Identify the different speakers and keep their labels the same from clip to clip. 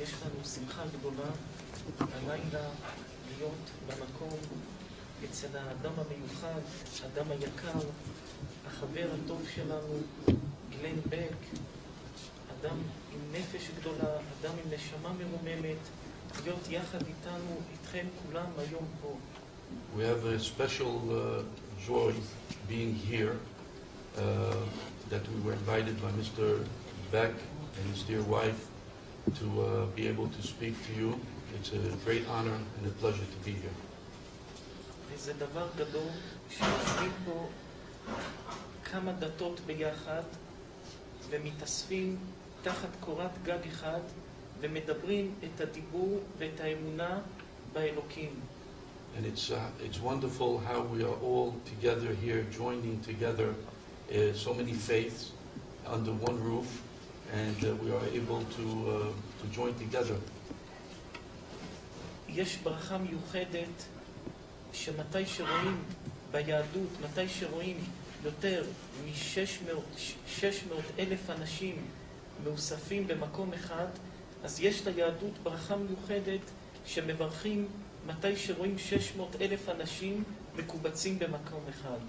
Speaker 1: יש לנו שמחה גדולה הלילה להיות במקום אצל האדם המיוחד, האדם היקר, החבר הטוב שלנו, גלן בק, אדם עם נפש גדולה, אדם עם נשמה מרוממת, להיות יחד איתנו, איתכם כולם היום פה.
Speaker 2: We have a special joy being here, that we were invited by Mr. Beck and his dear wife to be able to speak to you. It's a great honor and a pleasure to be here.
Speaker 1: וזה דבר גדול שיושבים פה כמה דתות ביחד ומתאספים תחת קורת גג אחד ומדברים את הדיבור ואת האמונה באלוקים.
Speaker 2: And it's wonderful how we are all together here, joining together so many faiths under one roof, and we are able to join together.
Speaker 1: יש ברכה מיוחדת שמתי שרואים ביהדות, מתי שרואים יותר מ-600,000 אנשים מאוספים במקום אחד, אז יש ליהדות ברכה מיוחדת שמברכים מתי שרואים 600,000 אנשים מקובצים במקום אחד.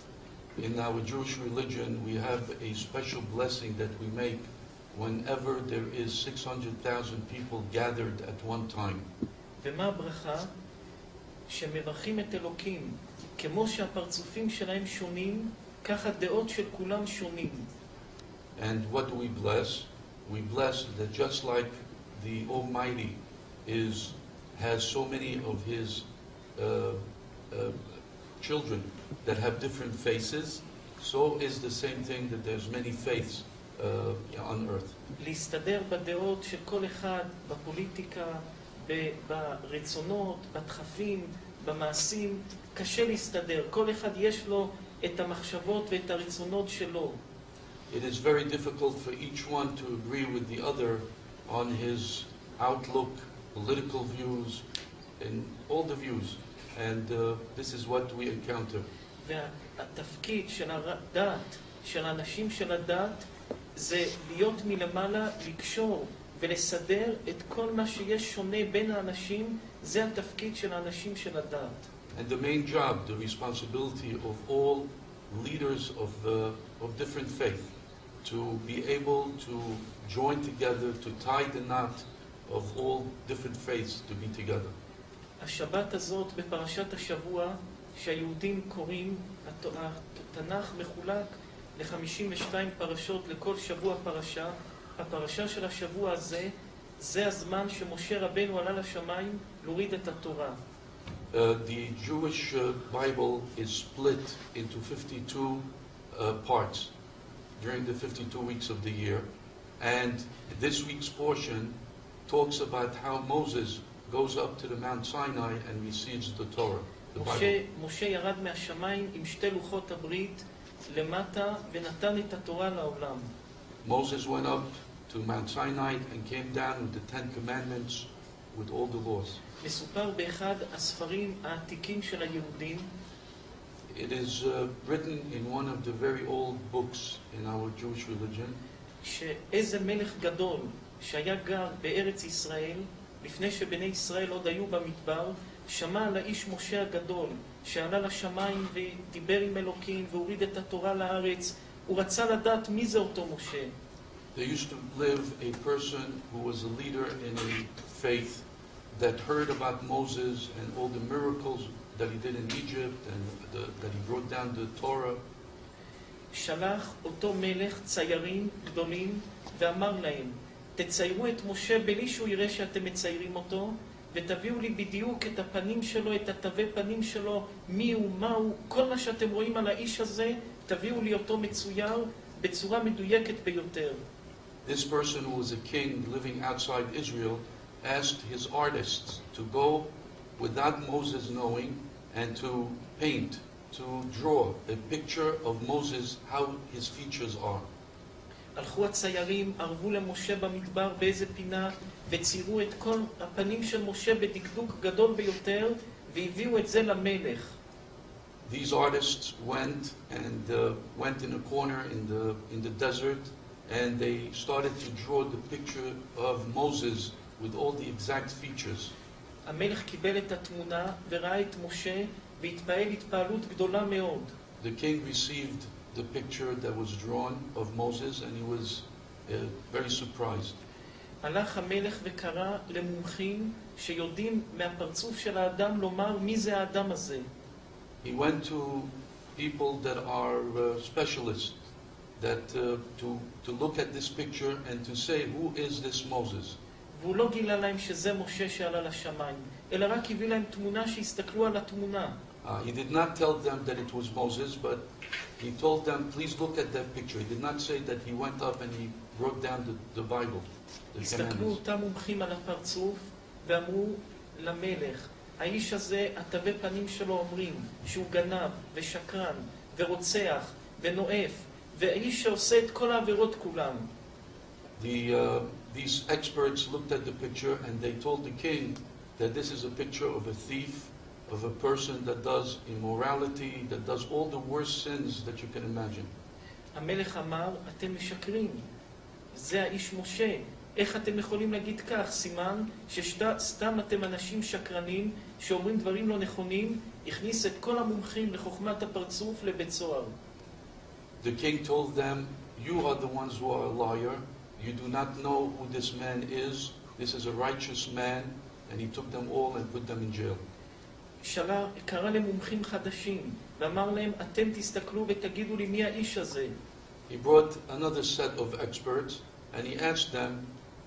Speaker 2: In our Jewish religion, we have a special blessing that we make whenever there is 600,000 people gathered at one time.
Speaker 1: ומה הברכה? שמברכים את אלוקים. כמו שהפרצופים שלהם שונים, כך הדעות של כולם שונים.
Speaker 2: And what do we bless? We bless that just like the Almighty has so many of His children that have different faces, so is the same thing that there's many faiths on earth.
Speaker 1: להסתדר בדעות של כל אחד, בפוליטיקה, ברצונות, בדחפים, במעשים, קשה להסתדר. כל אחד יש לו את המחשבות ואת הרצונות שלו.
Speaker 2: It is very difficult for each one to agree with the other on his outlook, political views, and all the views. And this is what we encounter.
Speaker 1: והתפקיד של הדת, של האנשים של הדת, זה להיות מלמעלה, לקשור ולסדר את כל מה שיש שונה בין האנשים. זה התפקיד של האנשים של הדת.
Speaker 2: And the main job, the responsibility of all leaders of different faith, to be able to join together, to tie the knot of all different faiths to be together.
Speaker 1: השבת הזאת בפרשת השבוע שהיהודים קוראים, התנ"ך מחולק ל-52 פרשות, לכל שבוע פרשה. הפרשה של השבוע הזה, זה הזמן שמשה רבנו עלה לשמיים להוריד את התורה.
Speaker 2: The Jewish Bible is split into 52 parts during the 52 weeks of the year, and this week's portion talks about how Moses goes up to the Mount Sinai and receives the Torah, the Bible.
Speaker 1: משה ירד מהשמיים עם שתי לוחות הברית למטה ונתן את התורה לעולם.
Speaker 2: Moses went up to Mount Sinai and came down with the 10 commandments with all the laws.
Speaker 1: מסופר באחד הספרים העתיקים של היהודים.
Speaker 2: It is written in one of the very old books in our Jewish religion.
Speaker 1: שאיזה מלך גדול שהיה גר בארץ ישראל, לפני שבני ישראל עוד היו במדבר, שמע על האיש משה הגדול, שעלה לשמיים ודיבר עם אלוקים והוריד את התורה לארץ. הוא רצה לדעת מי זה אותו משה.
Speaker 2: There used to live a person who was a leader in a faith that heard about Moses and all the miracles that he did in Egypt and that he brought down the Torah.
Speaker 1: שלח אותו מלך ציירים גדולים ואמר להם, תציירו את משה בלי שהוא יראה שאתם מציירים אותו, ותביאו לי בדיוק את הפנים שלו, את התווי פנים שלו, מי הוא, מה הוא, כל מה שאתם רואים על האיש הזה, תביאו לי אותו מצויר בצורה מדויקת ביותר.
Speaker 2: This person, who was a king living outside Israel, asked his artists to go without Moses knowing and to paint, to draw a picture of Moses, how his features are.
Speaker 1: הלכו הציירים, ערבו למשה במדבר באיזה פינה, וציירו את כל הפנים של משה בדקדוק גדול ביותר, והביאו את זה למלך.
Speaker 2: These artists went in a corner in the desert, and they started to draw the picture of Moses with all the exact features.
Speaker 1: המלך קיבל את התמונה וראה את משה והתפעל התפעלות גדולה מאוד.
Speaker 2: The king received the picture that was drawn of Moses and he was very surprised.
Speaker 1: הלך המלך וקרא למומחים שיודעים מהפרצוף של האדם לומר מי זה האדם הזה.
Speaker 2: He went to people that are specialists that to look at this picture and to say who is this Moses.
Speaker 1: והוא לא גילה להם שזה משה שעלה לשמיים, אלא רק הביא להם תמונה שיסתכלו על התמונה.
Speaker 2: He did not tell them that it was Moses, but he told them, please look at that picture. He did not say that he went up and he wrote down the Bible, the
Speaker 1: הסתכלו
Speaker 2: commandments.
Speaker 1: אותם מומחים על הפרצוף ואמרו למלך, האיש הזה, התווי פנים שלו אומרים שהוא גנב ושקרן ורוצח ונואף, והאיש שעושה את כל העבירות כולם.
Speaker 2: These experts looked at the picture and they told the king that this is a picture of a thief, of a person that does immorality, that does all the worst sins that you can imagine.
Speaker 1: המלך אמר, אתם משקרים, זה האיש משה. איך אתם יכולים להגיד כך? סימן שסתם אתם אנשים שקרנים שאומרים דברים לא נכונים, הכניס את כל המומחים לחוכמת הפרצוף לבית סוהר.
Speaker 2: The king told them, you are the ones who are a liar. You do not know who this man is. This is a righteous man. And he took them all and put them in jail.
Speaker 1: קרא למומחים חדשים ואמר להם, אתם תסתכלו ותגידו לי מי האיש הזה.
Speaker 2: He brought another set of experts and he asked them,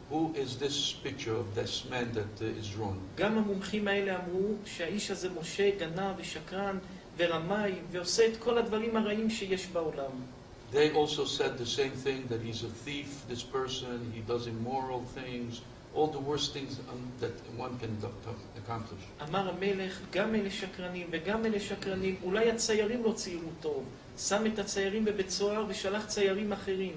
Speaker 2: who is this picture of this man that is drawn?
Speaker 1: גם המומחים האלה אמרו שהאיש הזה משה גנב ושקרן ורמאי ועושה את כל הדברים הרעים שיש בעולם.
Speaker 2: They also said the same thing, that he's a thief, this person, he does immoral things, all the worst things that one can accomplish.
Speaker 1: אמר המלך, גם אלה שקרנים וגם אלה שקרנים, אולי הציירים לא ציירו טוב. שם את הציירים בבית סוהר ושלח ציירים אחרים.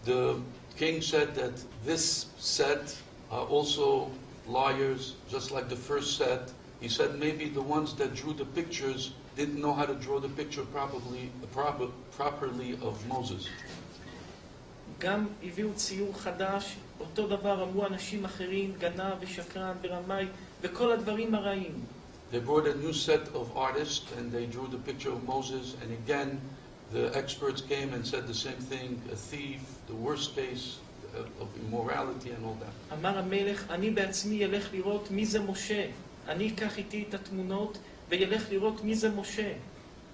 Speaker 2: The king said that this set are also liars, just like the first set. He said maybe the ones that drew the pictures didn't know how to draw the picture properly of Moses.
Speaker 1: גם הביאו ציור חדש, אותו דבר אמרו אנשים אחרים, גנב ושקרן ורמאי וכל הדברים הרעים.
Speaker 2: They brought a new set of artists and they drew the picture of Moses, and again the experts came and said the same thing, a thief, the worst case of immorality and all that.
Speaker 1: אמר המלך, אני בעצמי ילך לראות מי זה משה. אני אקח איתי את התמונות וילך לראות מי זה משה.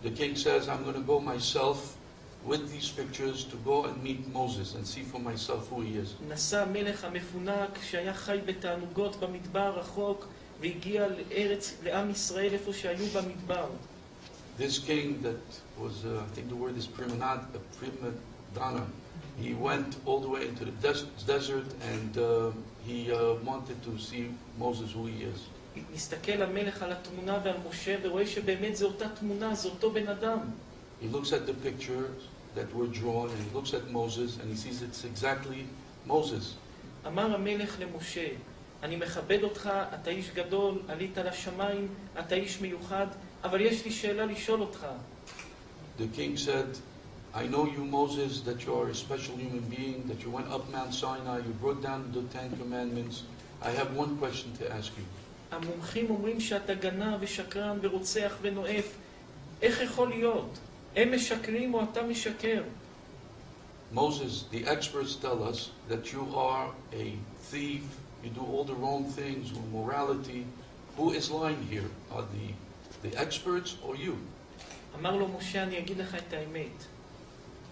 Speaker 2: The king says, I'm going to go myself with these pictures to go and meet Moses and see for myself who he is.
Speaker 1: נסע המלך המפונק שהיה חי בתענוגות במדבר רחוק והגיע לארץ, לעם ישראל איפה שהיו במדבר.
Speaker 2: This king that was, I think the word is prima donna, he went all the way into the desert and he wanted to see Moses who he is.
Speaker 1: מסתכל המלך על התמונה ועל משה ורואה שבאמת זו אותה תמונה, זו אותו בן אדם.
Speaker 2: He looks at the pictures that were drawn and he looks at Moses and he sees it's exactly Moses.
Speaker 1: אמר המלך למשה, אני מכבד אותך, אתה איש גדול, עלית לשמיים, אתה איש מיוחד, אבל יש לי שאלה לשאול אותך.
Speaker 2: The king said, I know you, Moses, that you are a special human being, that you went up Mount Sinai, you brought down the 10 Commandments. I have one question to ask you.
Speaker 1: המומחים אומרים שאתה גנב ושקרן ורוצח ונואף. איך יכול להיות? הם משקרים או אתה משקר?
Speaker 2: Moses, the experts tell us that you are a thief, you do all the wrong things, immorality. Who is lying here? Are the experts or you?
Speaker 1: אמר לו משה, אני אגיד לך את האמת.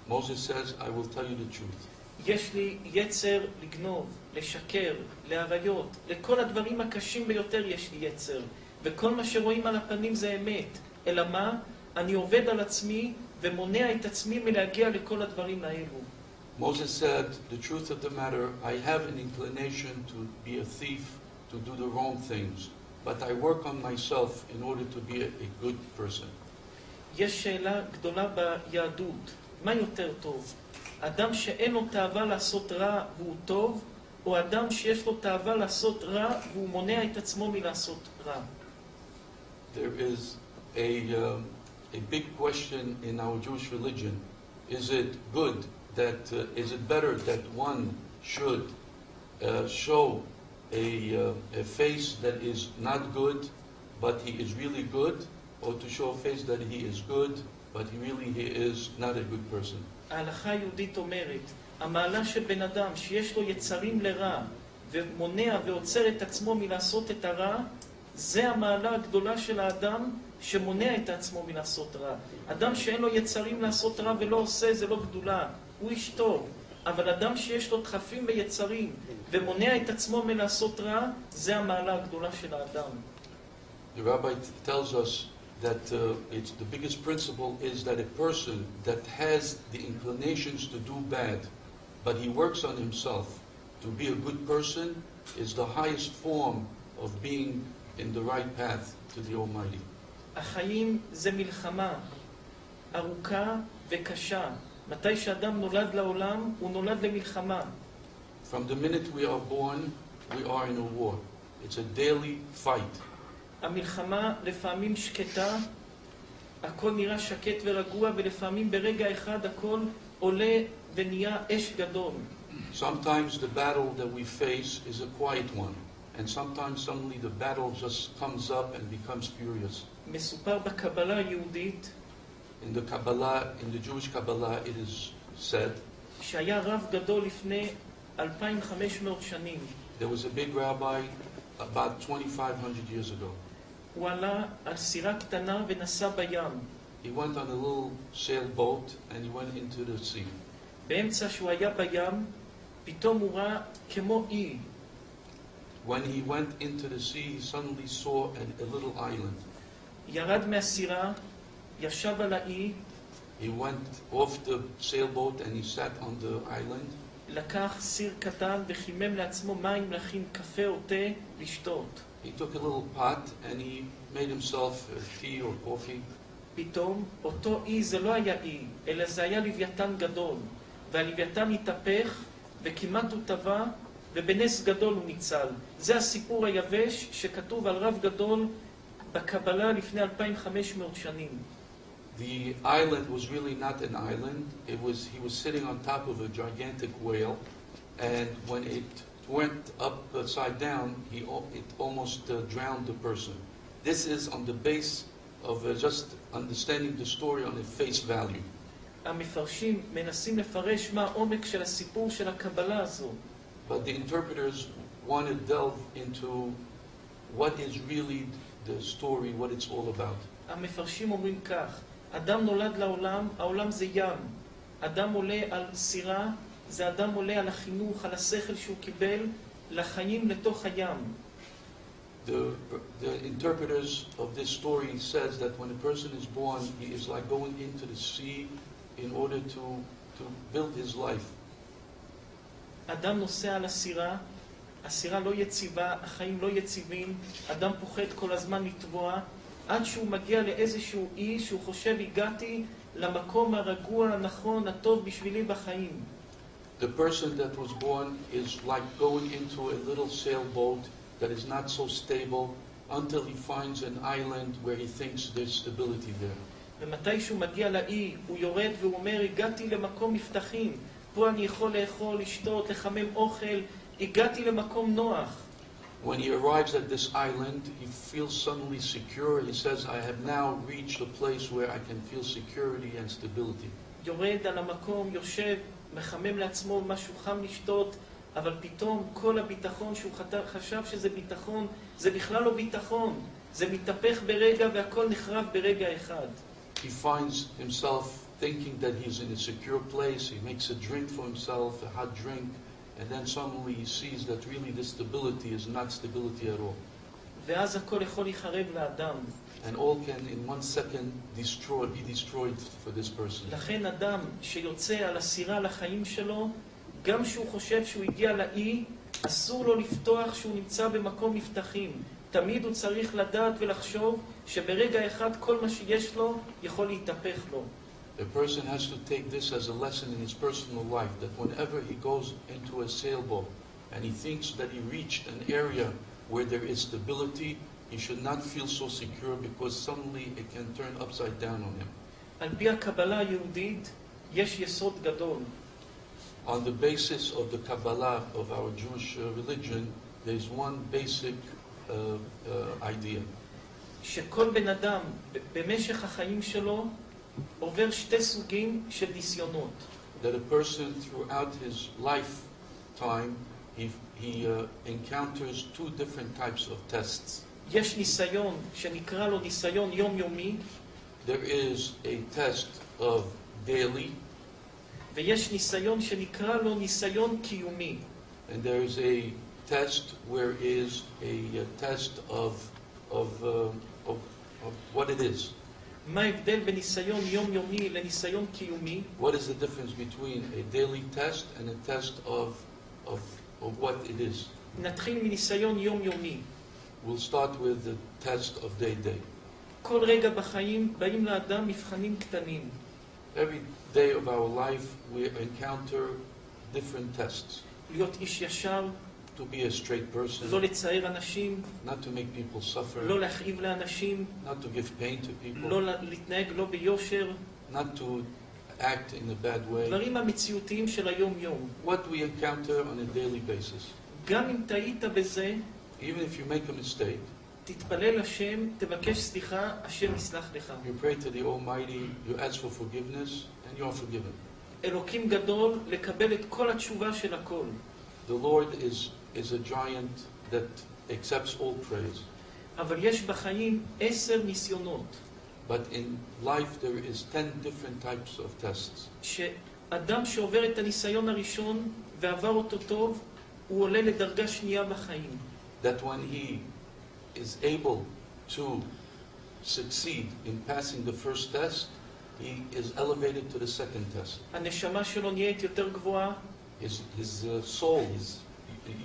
Speaker 2: Moses says, I will tell you the truth.
Speaker 1: יש לי יצר לגנוב, לשקר, לעריות, לכל הדברים הקשים ביותר יש לי יצר. וכל מה שרואים על הפנים זה אמת. אלא מה? אני עובד על עצמי ומונע את עצמי מלהגיע לכל הדברים האלו.
Speaker 2: Moses said, the truth of the matter, I have an inclination to be a thief, to do the wrong things, but I work on myself in order to be a good person.
Speaker 1: יש שאלה גדולה ביהדות. מה יותר טוב? אדם שאין לו תאווה לעשות רע והוא טוב, או אדם שיש לו תאווה לעשות רע והוא מונע את עצמו מלעשות רע?
Speaker 2: There is a big question in our Jewish religion. Is it good that, is it better that one should show a face that is not good, but he is really good, or to show a face that he is good, but he is not a good person.
Speaker 1: ההלכה היהודית אומרת, המעלה של בן אדם שיש לו יצרים לרע, ומונע ועוצר את עצמו מלעשות את הרע, זה המעלה הגדולה של האדם שמונע את עצמו מלעשות רע. אדם שאין לו יצרים לעשות רע ולא עושה, זה לא גדולה, הוא איש טוב. אבל אדם שיש לו דחפים ויצרים ומונע את עצמו מלעשות רע, זה המעלה הגדולה של האדם.
Speaker 2: The rabbi tells us that the biggest principle is that a person that has the inclinations to do bad, but he works on himself to be a good person, is the highest form of being in the right path to the Almighty.
Speaker 1: החיים זה מלחמה ארוכה וקשה. מתי שאדם נולד לעולם, הוא נולד למלחמה.
Speaker 2: From the minute we are born, we are in a war. It's a daily fight.
Speaker 1: המלחמה לפעמים שקטה, הכל נראה שקט ורגוע, ולפעמים ברגע אחד הכל עולה ונהיה אש גדול.
Speaker 2: Sometimes the battle that we face is a quiet one, and sometimes suddenly the battle just comes up and becomes furious.
Speaker 1: מסופר בקבלה היהודית,
Speaker 2: In the Kabbalah, in the Jewish Kabbalah, it is said
Speaker 1: שהיה רב גדול לפני 2,500 שנים.
Speaker 2: there was a big rabbi about 2,500 years ago.
Speaker 1: הוא עלה על סירה קטנה ונסע בים.
Speaker 2: He went on a little sailboat and he went into the sea.
Speaker 1: באמצע שהוא היה בים, פתאום הוא ראה כמו אי.
Speaker 2: When he went into the sea, he suddenly saw a little island.
Speaker 1: ירד מהסירה, ישב על האי,
Speaker 2: He went off the sailboat and he sat on the island.
Speaker 1: לקח סיר קטן וחימם לעצמו מים להכין קפה או תה לשתות.
Speaker 2: He took a little pot and he made himself tea or coffee.
Speaker 1: פתאום אותו אי זה לא היה אי, אלא זה היה לוויתן גדול. והלוויתן התהפך וכמעט הוא טבע, ובנס גדול הוא ניצל. זה הסיפור היבש שכתוב על רב גדול בקבלה לפני 2,500 שנים.
Speaker 2: The island was really not an island. He was sitting on top of a gigantic whale, and when it went upside down, it almost drowned the person. This is on the base of just understanding the story on a face value.
Speaker 1: המפרשים מנסים לפרש מה העומק של הסיפור של הקבלה הזו.
Speaker 2: But the interpreters want to delve into what is really the story, what it's all about.
Speaker 1: המפרשים אומרים כך, אדם נולד לעולם, העולם זה ים. אדם עולה על סירה, זה אדם עולה על החינוך, על השכל שהוא קיבל, לחיים לתוך הים.
Speaker 2: The interpreters of this story says that when a person is born, he is like going into the sea in order to build his life.
Speaker 1: אדם נוסע על הסירה, הסירה לא יציבה, החיים לא יציבים, אדם פוחד כל הזמן לטבוע, עד שהוא מגיע לאיזשהו אי שהוא חושב הגעתי למקום הרגוע, הנכון, הטוב בשבילי בחיים.
Speaker 2: The person that was born is like going into a little sailboat that is not so stable until he finds an island where he thinks there's stability there.
Speaker 1: ומתי שהוא מגיע לאי, הוא יורד והוא אומר, הגעתי למקום מבטחים, פה אני יכול לאכול, לשתות, לחמם אוכל, הגעתי למקום נוח.
Speaker 2: When he arrives at this island, he feels suddenly secure. He says, I have now reached a place where I can feel security and stability.
Speaker 1: יורד על המקום, יושב, מחמם לעצמו משהו חם לשתות, אבל פתאום כל הביטחון שהוא חשב שזה ביטחון, זה בכלל לא ביטחון. זה מתהפך ברגע והכל נחרב ברגע אחד.
Speaker 2: He finds himself thinking that he's in a secure place. He makes a drink for himself, a hot drink, and then suddenly he sees that really this stability is not stability at all.
Speaker 1: ואז הכל יכול להיחרב לאדם.
Speaker 2: And all can in 1 second be destroyed for this person.
Speaker 1: לכן אדם שיוצא על הסירה לחיים שלו, גם שהוא חושב שהוא הגיע לאי, אסור לו לפתוח שהוא נמצא במקום מבטחים. תמיד הוא צריך לדעת ולחשוב שברגע אחד כל מה שיש לו יכול להתהפך לו.
Speaker 2: A person has to take this as a lesson in his personal life, that whenever he goes into a sailboat and he thinks that he reached an area where there is stability, he should not feel so secure because suddenly it can turn upside down on him.
Speaker 1: על פי הקבלה היהודית יש יסוד גדול.
Speaker 2: On the basis of the Kabbalah of our Jewish religion, there's one basic idea.
Speaker 1: שכל בן אדם במשך החיים שלו עובר שתי סוגים של ניסיונות.
Speaker 2: That a person throughout his lifetime, he encounters two different types of tests.
Speaker 1: יש ניסיון שנקרא לו ניסיון יומיומי,
Speaker 2: There is a test of daily,
Speaker 1: ויש ניסיון שנקרא לו ניסיון קיומי.
Speaker 2: and there is a test where is a test of what it is.
Speaker 1: מה ההבדל בין ניסיון יומיומי לניסיון קיומי?
Speaker 2: What is the difference between a daily test and a test of what it is?
Speaker 1: נתחיל מניסיון יומיומי.
Speaker 2: We'll start with the test of day.
Speaker 1: כל רגע בחיים באים לאדם מבחנים קטנים.
Speaker 2: Every day of our life we encounter different tests.
Speaker 1: להיות איש ישר,
Speaker 2: To be a straight person,
Speaker 1: לא לצער אנשים,
Speaker 2: not to make people suffer,
Speaker 1: לא להכאיב לאנשים,
Speaker 2: not to give pain to people,
Speaker 1: לא להתנהג לא ביושר,
Speaker 2: not to act in a bad way.
Speaker 1: דברים המציאותיים של היום-יום.
Speaker 2: What we encounter on a daily basis.
Speaker 1: גם אם טעית בזה,
Speaker 2: Even if you make a mistake,
Speaker 1: תתפלל השם, תבקש סליחה, השם יסלח לך.
Speaker 2: you pray to the Almighty, you ask for forgiveness, and you are forgiven.
Speaker 1: אלוקים גדול לקבל את כל התשובה של הכל.
Speaker 2: The Lord is a giant that accepts all praise.
Speaker 1: אבל יש בחיים 10 ניסיונות.
Speaker 2: But in life there is 10 different types of tests.
Speaker 1: שאדם שעובר את הניסיון הראשון ועבר אותו טוב, הוא עולה לדרגה שנייה בחיים.
Speaker 2: That when he is able to succeed in passing the first test, he is elevated to the second test.
Speaker 1: הנשמה שלו נהיית יותר גבוהה.
Speaker 2: His soul, his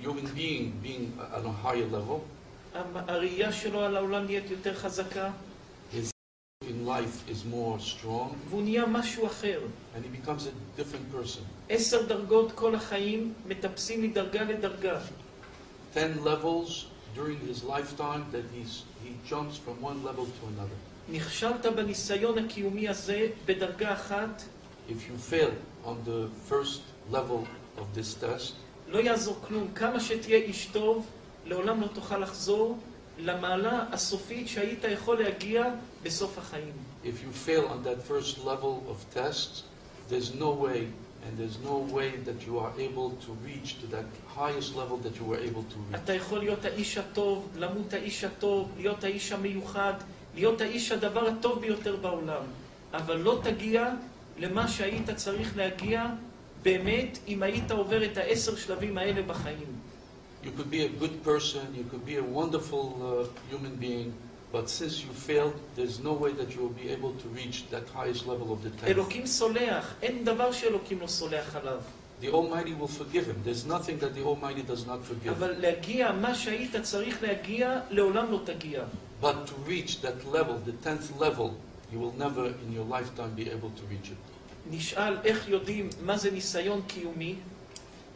Speaker 2: human being at a higher level.
Speaker 1: הראייה שלו על העולם נהיית יותר חזקה.
Speaker 2: His in life is more strong.
Speaker 1: והוא נהיה משהו אחר.
Speaker 2: And he becomes a different person.
Speaker 1: 10 דרגות כל החיים מטפסים מדרגה לדרגה.
Speaker 2: 10 levels during his lifetime that he jumps from one level to another.
Speaker 1: נכשלת בניסיון הקיומי הזה בדרגה אחת,
Speaker 2: If you fail on the first level of this test,
Speaker 1: לא יעזור כלום. כמה שתהיה איש טוב, לעולם לא תוכל לחזור למעלה הסופית שהיית יכול להגיע בסוף החיים.
Speaker 2: if you fail on that first level of tests, there's no way that you are able to reach to that highest level that you were able to reach.
Speaker 1: אתה יכול להיות האיש הטוב, למות האיש הטוב, להיות האיש המיוחד, להיות האיש הדבר הטוב ביותר בעולם. אבל לא תגיע למה שהיית צריך להגיע באמת אם היית עובר את 10 שלבים האלה בחיים.
Speaker 2: You could be a good person, you could be a wonderful human being, but since you failed, there's no way that you will be able to reach that highest level of the test.
Speaker 1: אלוקים סולח, אין דבר שאלוקים לא סולח עליו.
Speaker 2: The Almighty will forgive him. There's nothing that the Almighty does not forgive.
Speaker 1: אבל להגיע מה שהיית צריך להגיע, לעולם לא תגיע.
Speaker 2: But to reach that level, the 10th level, you will never in your lifetime be able to reach it.
Speaker 1: נשאל איך יודעים מה זה ניסיון קיומי?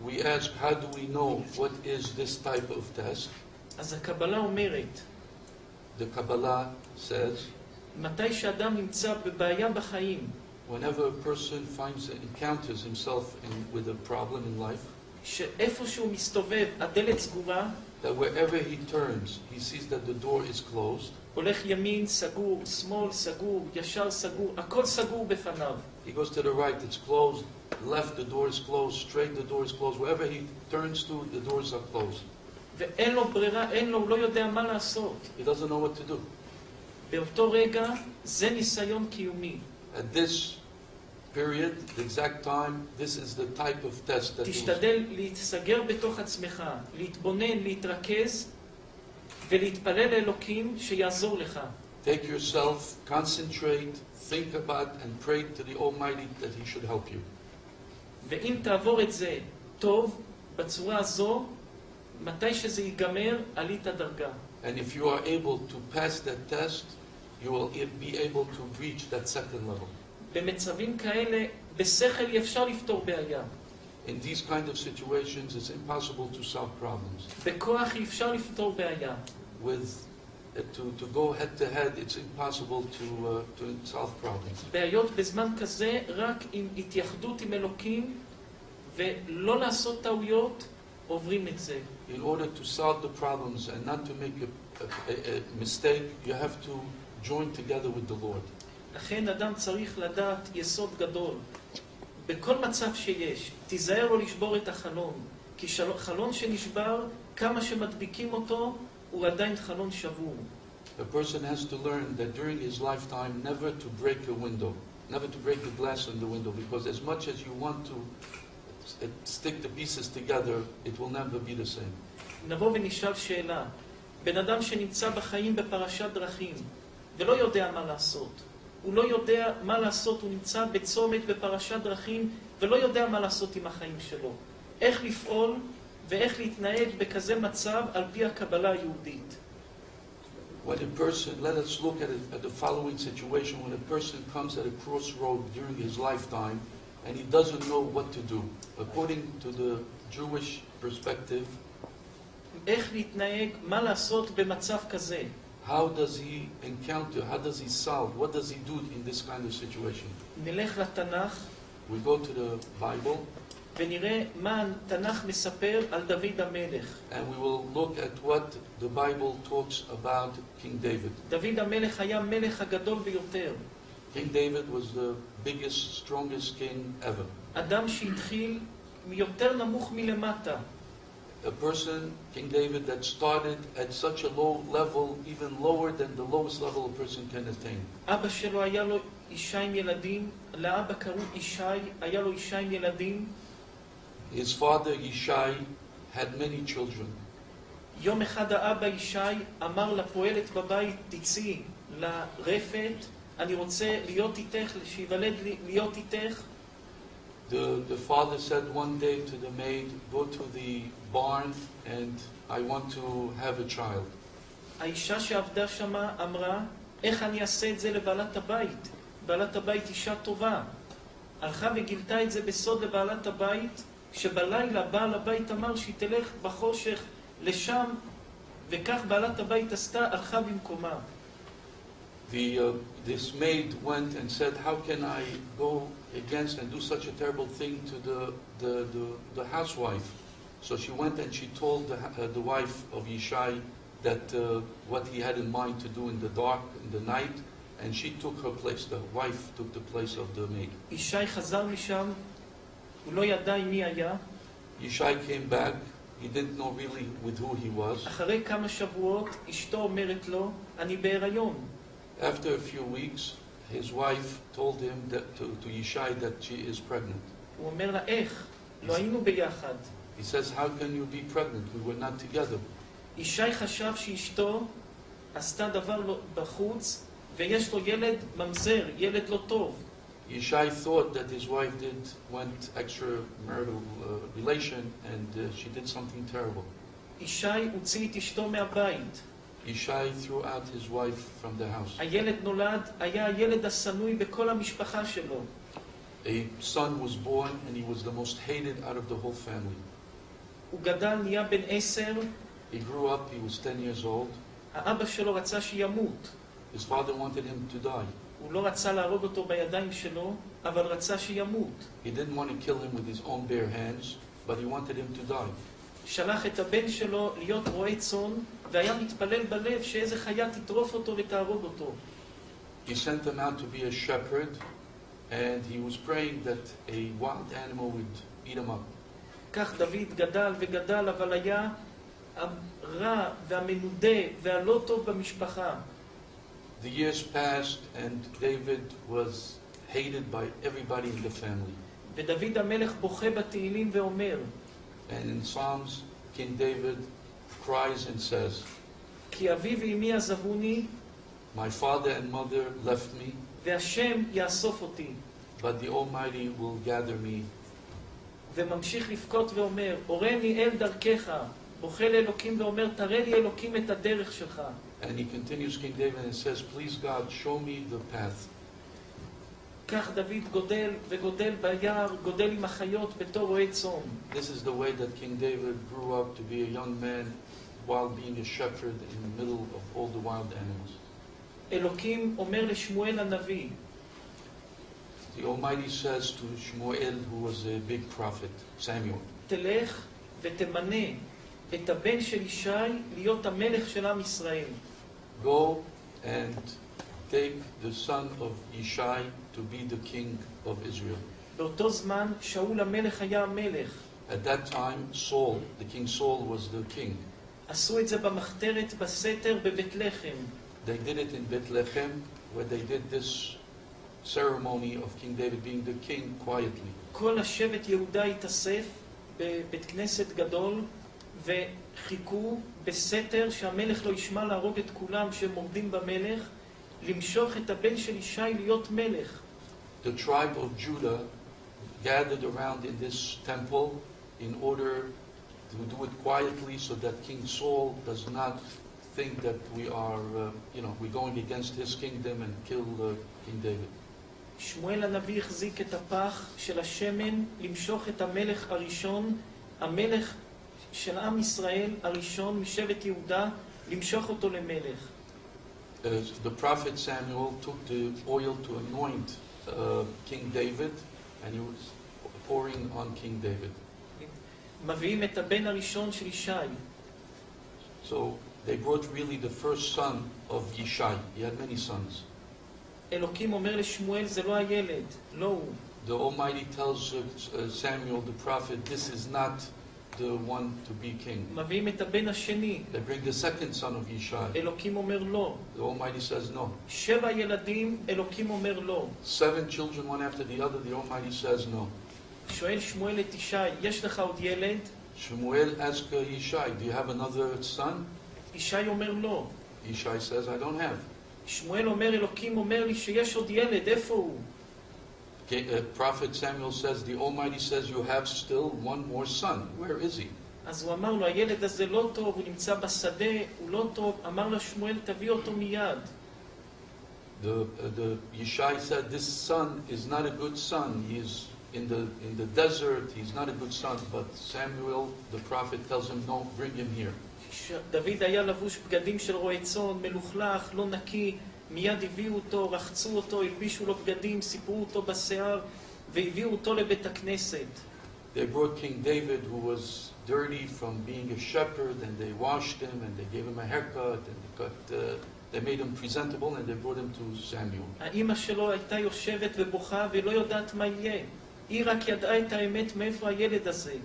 Speaker 2: We ask, how do we know what is this type of test?
Speaker 1: אז הקבלה אומרת,
Speaker 2: The Kabbalah says,
Speaker 1: מתי שאדם נמצא בבעיה בחיים,
Speaker 2: whenever a person encounters himself with a problem in life,
Speaker 1: שאיפה שהוא מסתובב, הדלת סגורה,
Speaker 2: that wherever he turns, he sees that the door is closed.
Speaker 1: הולך ימין סגור, שמאל סגור, ישר סגור, הכל סגור בפניו.
Speaker 2: He goes to the right, it's closed. Left, the door is closed. Straight, the door is closed. Wherever he turns to, the doors are closed.
Speaker 1: ואין לו ברירה, אין לו, הוא לא יודע מה לעשות.
Speaker 2: He doesn't know what to do.
Speaker 1: באותו רגע, זה ניסיון קיומי.
Speaker 2: At this period, the exact time, this is the type of test that
Speaker 1: תשתדל להתסגר בתוך עצמך, להתבונן, להתרכז, ולהתפלל לאלוקים שיעזור לך.
Speaker 2: Take yourself, concentrate, think about and pray to the Almighty that He should help you.
Speaker 1: ואם תעבור את זה טוב, בצורה הזו, מתי שזה ייגמר, עלית דרגה.
Speaker 2: And if you are able to pass that test, you will be able to reach that second level.
Speaker 1: במצבים כאלה, בשכל אי אפשר לפתור בעיה.
Speaker 2: In these kind of situations, it's impossible to solve problems.
Speaker 1: בכוח אי אפשר לפתור בעיה.
Speaker 2: To go head to head, it's impossible to solve problems.
Speaker 1: בעיות בזמן כזה רק עם התייחדות עם אלוקים ולא לעשות טעויות, עוברים את זה.
Speaker 2: In order to solve the problems and not to make a mistake, you have to join together with the Lord.
Speaker 1: לכן אדם צריך לדעת יסוד גדול. בכל מצב שיש, תיזהר לא לשבור את החלון. כי חלון שנשבר, כמה שמדביקים אותו, הוא עדיין חלון שבור.
Speaker 2: A person has to learn that during his lifetime never to break a window, never to break the glass in the window, because as much as you want to stick the pieces together, it will never be the same.
Speaker 1: נבוא ונשאל שאלה. בן אדם שנמצא בחיים בפרשת דרכים, ולא יודע מה לעשות. הוא לא יודע מה לעשות, הוא נמצא בצומת בפרשת דרכים, ולא יודע מה לעשות עם החיים שלו. איך לפעול ואיך להתנהג בכזה מצב על פי הקבלה היהודית.
Speaker 2: When a person, let us look at the following situation. When a person comes at a crossroad during his lifetime and he doesn't know what to do, according to the Jewish perspective,
Speaker 1: איך להתנהג, מה לעשות במצב כזה.
Speaker 2: how does he encounter, how does he solve, what does he do in this kind of situation?
Speaker 1: נלך לתנ"ך
Speaker 2: We go to the Bible
Speaker 1: ונראה מה התנ"ך מספר על דוד המלך.
Speaker 2: and we will look at what the Bible talks about King David.
Speaker 1: דוד המלך היה המלך הגדול ביותר.
Speaker 2: King David was the biggest, strongest king ever.
Speaker 1: אדם שהתחיל מיותר נמוך מלמטה.
Speaker 2: A person, King David, that started at such a low level, even lower than the lowest level a person can attain.
Speaker 1: אבא שלו היה לו אישה עם ילדים, לאבא קראו ישי, היה לו אישה עם ילדים.
Speaker 2: His father, Yishai, had many children.
Speaker 1: יום אחד האבא ישי אמר לפועלת בבית, תצאי לרפת, אני רוצה להיות איתך, שיוולד להיות איתך.
Speaker 2: The father said one day to the maid, go to the barn and I want to have a child.
Speaker 1: האישה שעבדה שמה אמרה, איך אני אעשה את זה לבעלת הבית? בעלת הבית אישה טובה. הלכה וגילתה את זה בסוד לבעלת הבית, שבלילה בעל הבית אמר שהיא תלך בחושך לשם, וכך בעלת הבית עשתה, הלכה במקומה.
Speaker 2: This maid went and said, how can I go against and do such a terrible thing to the housewife? So she went and she told the wife of Yishai that what he had in mind to do in the dark, in the night, and she took her place. The wife took the place of the maid.
Speaker 1: ישי חזר משם, הוא לא ידע עם מי היה.
Speaker 2: Yishai came back. He didn't know really with who he was.
Speaker 1: אחרי כמה שבועות, אשתו אומרת לו, אני בהיריון.
Speaker 2: After a few weeks, his wife told him that, to Yishai that she is pregnant.
Speaker 1: הוא אומר לה, איך? לא היינו ביחד.
Speaker 2: He says, how can you be pregnant? We were not together.
Speaker 1: ישי חשב שאשתו עשתה דבר בחוץ, ויש לו ילד ממזר, ילד לא טוב.
Speaker 2: Yishai thought that his wife went extramarital relation and she did something terrible.
Speaker 1: ישי הוציא את אשתו מהבית.
Speaker 2: Yishai threw out his wife from the house.
Speaker 1: הילד נולד, היה הילד השנוי בכל המשפחה שלו.
Speaker 2: A son was born and he was the most hated out of the whole family.
Speaker 1: הוא גדל, נהיה בן 10.
Speaker 2: He grew up, he was 10 years old.
Speaker 1: האבא שלו רצה שימות.
Speaker 2: His father wanted him to die.
Speaker 1: הוא לא רצה להרוג אותו בידיים שלו, אבל רצה שימות.
Speaker 2: He didn't want to kill him with his own bare hands, but he wanted him to die.
Speaker 1: שלח את הבן שלו להיות רועה צאן, והיה מתפלל בלב שאיזה חיה תטרוף אותו ותהרוג אותו.
Speaker 2: He sent him out to be a shepherd, and he was praying that a wild animal would eat him up.
Speaker 1: כך דוד גדל וגדל, אבל היה הרע והמנודה והלא טוב במשפחה.
Speaker 2: The years passed, and David was hated by everybody in the family.
Speaker 1: ודוד המלך בוכה בתהילים ואומר,
Speaker 2: And in Psalms, King David cries and says,
Speaker 1: כי אבי ואמי עזבוני,
Speaker 2: my father and mother left me,
Speaker 1: והשם יאסוף אותי.
Speaker 2: but the Almighty will gather me.
Speaker 1: וממשיך לבכות ואומר, הורני אל דרכך. בוכה לאלוקים ואומר, תראה לי אלוקים את הדרך שלך.
Speaker 2: And he continues, King David, and says, please God, show me the path.
Speaker 1: כך דוד גודל וגודל ביער, גודל עם החיות בתור רועה צאן.
Speaker 2: This is the way that King David grew up to be a young man while being a shepherd in the middle of all the wild animals.
Speaker 1: אלוקים אומר לשמואל הנביא,
Speaker 2: The Almighty says to Shmuel, who was a big prophet, Samuel,
Speaker 1: תלך ותמנה את הבן של ישי להיות המלך של עם ישראל.
Speaker 2: Go and take the son of Yishai to be the king of Israel.
Speaker 1: באותו זמן שאול המלך היה המלך.
Speaker 2: At that time, Saul, the king Saul, was the king.
Speaker 1: עשו את זה במחתרת בסתר בבית לחם.
Speaker 2: They did it in Bethlehem, where they did this ceremony of King David being the king quietly.
Speaker 1: כל השבט יהודה התאסף בבית כנסת גדול וחיכו בסתר שהמלך לא ישמע להרוג את כולם שמורדים במלך, למשוך את הבן של ישי להיות מלך.
Speaker 2: The tribe of Judah gathered around in this temple in order to do it quietly so that King Saul does not think that we are, we're going against his kingdom and kill King David.
Speaker 1: שמואל הנביא החזיק את הפח של השמן למשוך את המלך הראשון, המלך של עם ישראל הראשון משבט יהודה, למשוך אותו למלך.
Speaker 2: The prophet Samuel took the oil to anoint King David, and he was pouring on King David.
Speaker 1: מביאים את הבן הראשון של ישי.
Speaker 2: So they brought really the first son of Yishai. He had many sons.
Speaker 1: אלוקים אומר לשמואל, זה לא הילד, לא הוא.
Speaker 2: The Almighty tells Samuel the prophet, this is not the one to be king.
Speaker 1: מביאים את הבן השני.
Speaker 2: They bring the second son of Yishai.
Speaker 1: אלוקים אומר לא.
Speaker 2: The Almighty says no.
Speaker 1: 7 ילדים, אלוקים אומר לא.
Speaker 2: 7 children, one after the other, the Almighty says no.
Speaker 1: שואל שמואל את ישי, יש לך עוד ילד?
Speaker 2: Shmuel asks Yishai, do you have another son?
Speaker 1: ישי אומר לא.
Speaker 2: Yishai says, I don't have.
Speaker 1: שמואל אומר, אלוקים אומר לי שיש עוד ילד, איפה הוא?
Speaker 2: Prophet Samuel says, the Almighty says, you have still one more son. Where is he?
Speaker 1: אז הוא אמר לו, הילד הזה לא טוב, הוא נמצא בשדה, הוא לא טוב. אמר לו שמואל, תביא אותו מיד.
Speaker 2: The Yishai said, this son is not a good son. He is in the desert. He's not a good son. But Samuel, the prophet, tells him, no, bring him here.
Speaker 1: דוד היה לבוש בגדים של רועה צאן, מלוכלך, לא נקי. מיד הביאו אותו, רחצו אותו, הלבישו לו בגדים, סיפרו אותו בשיער, והביאו אותו לבית הכנסת.
Speaker 2: They brought King David, who was dirty from being a shepherd, and they washed him, and they gave him a haircut, and they made him presentable, and they brought him to Samuel.
Speaker 1: האמא שלו הייתה יושבת ובוכה ולא יודעת מה יהיה. היא רק ידעה את האמת מאיפה הילד הזה.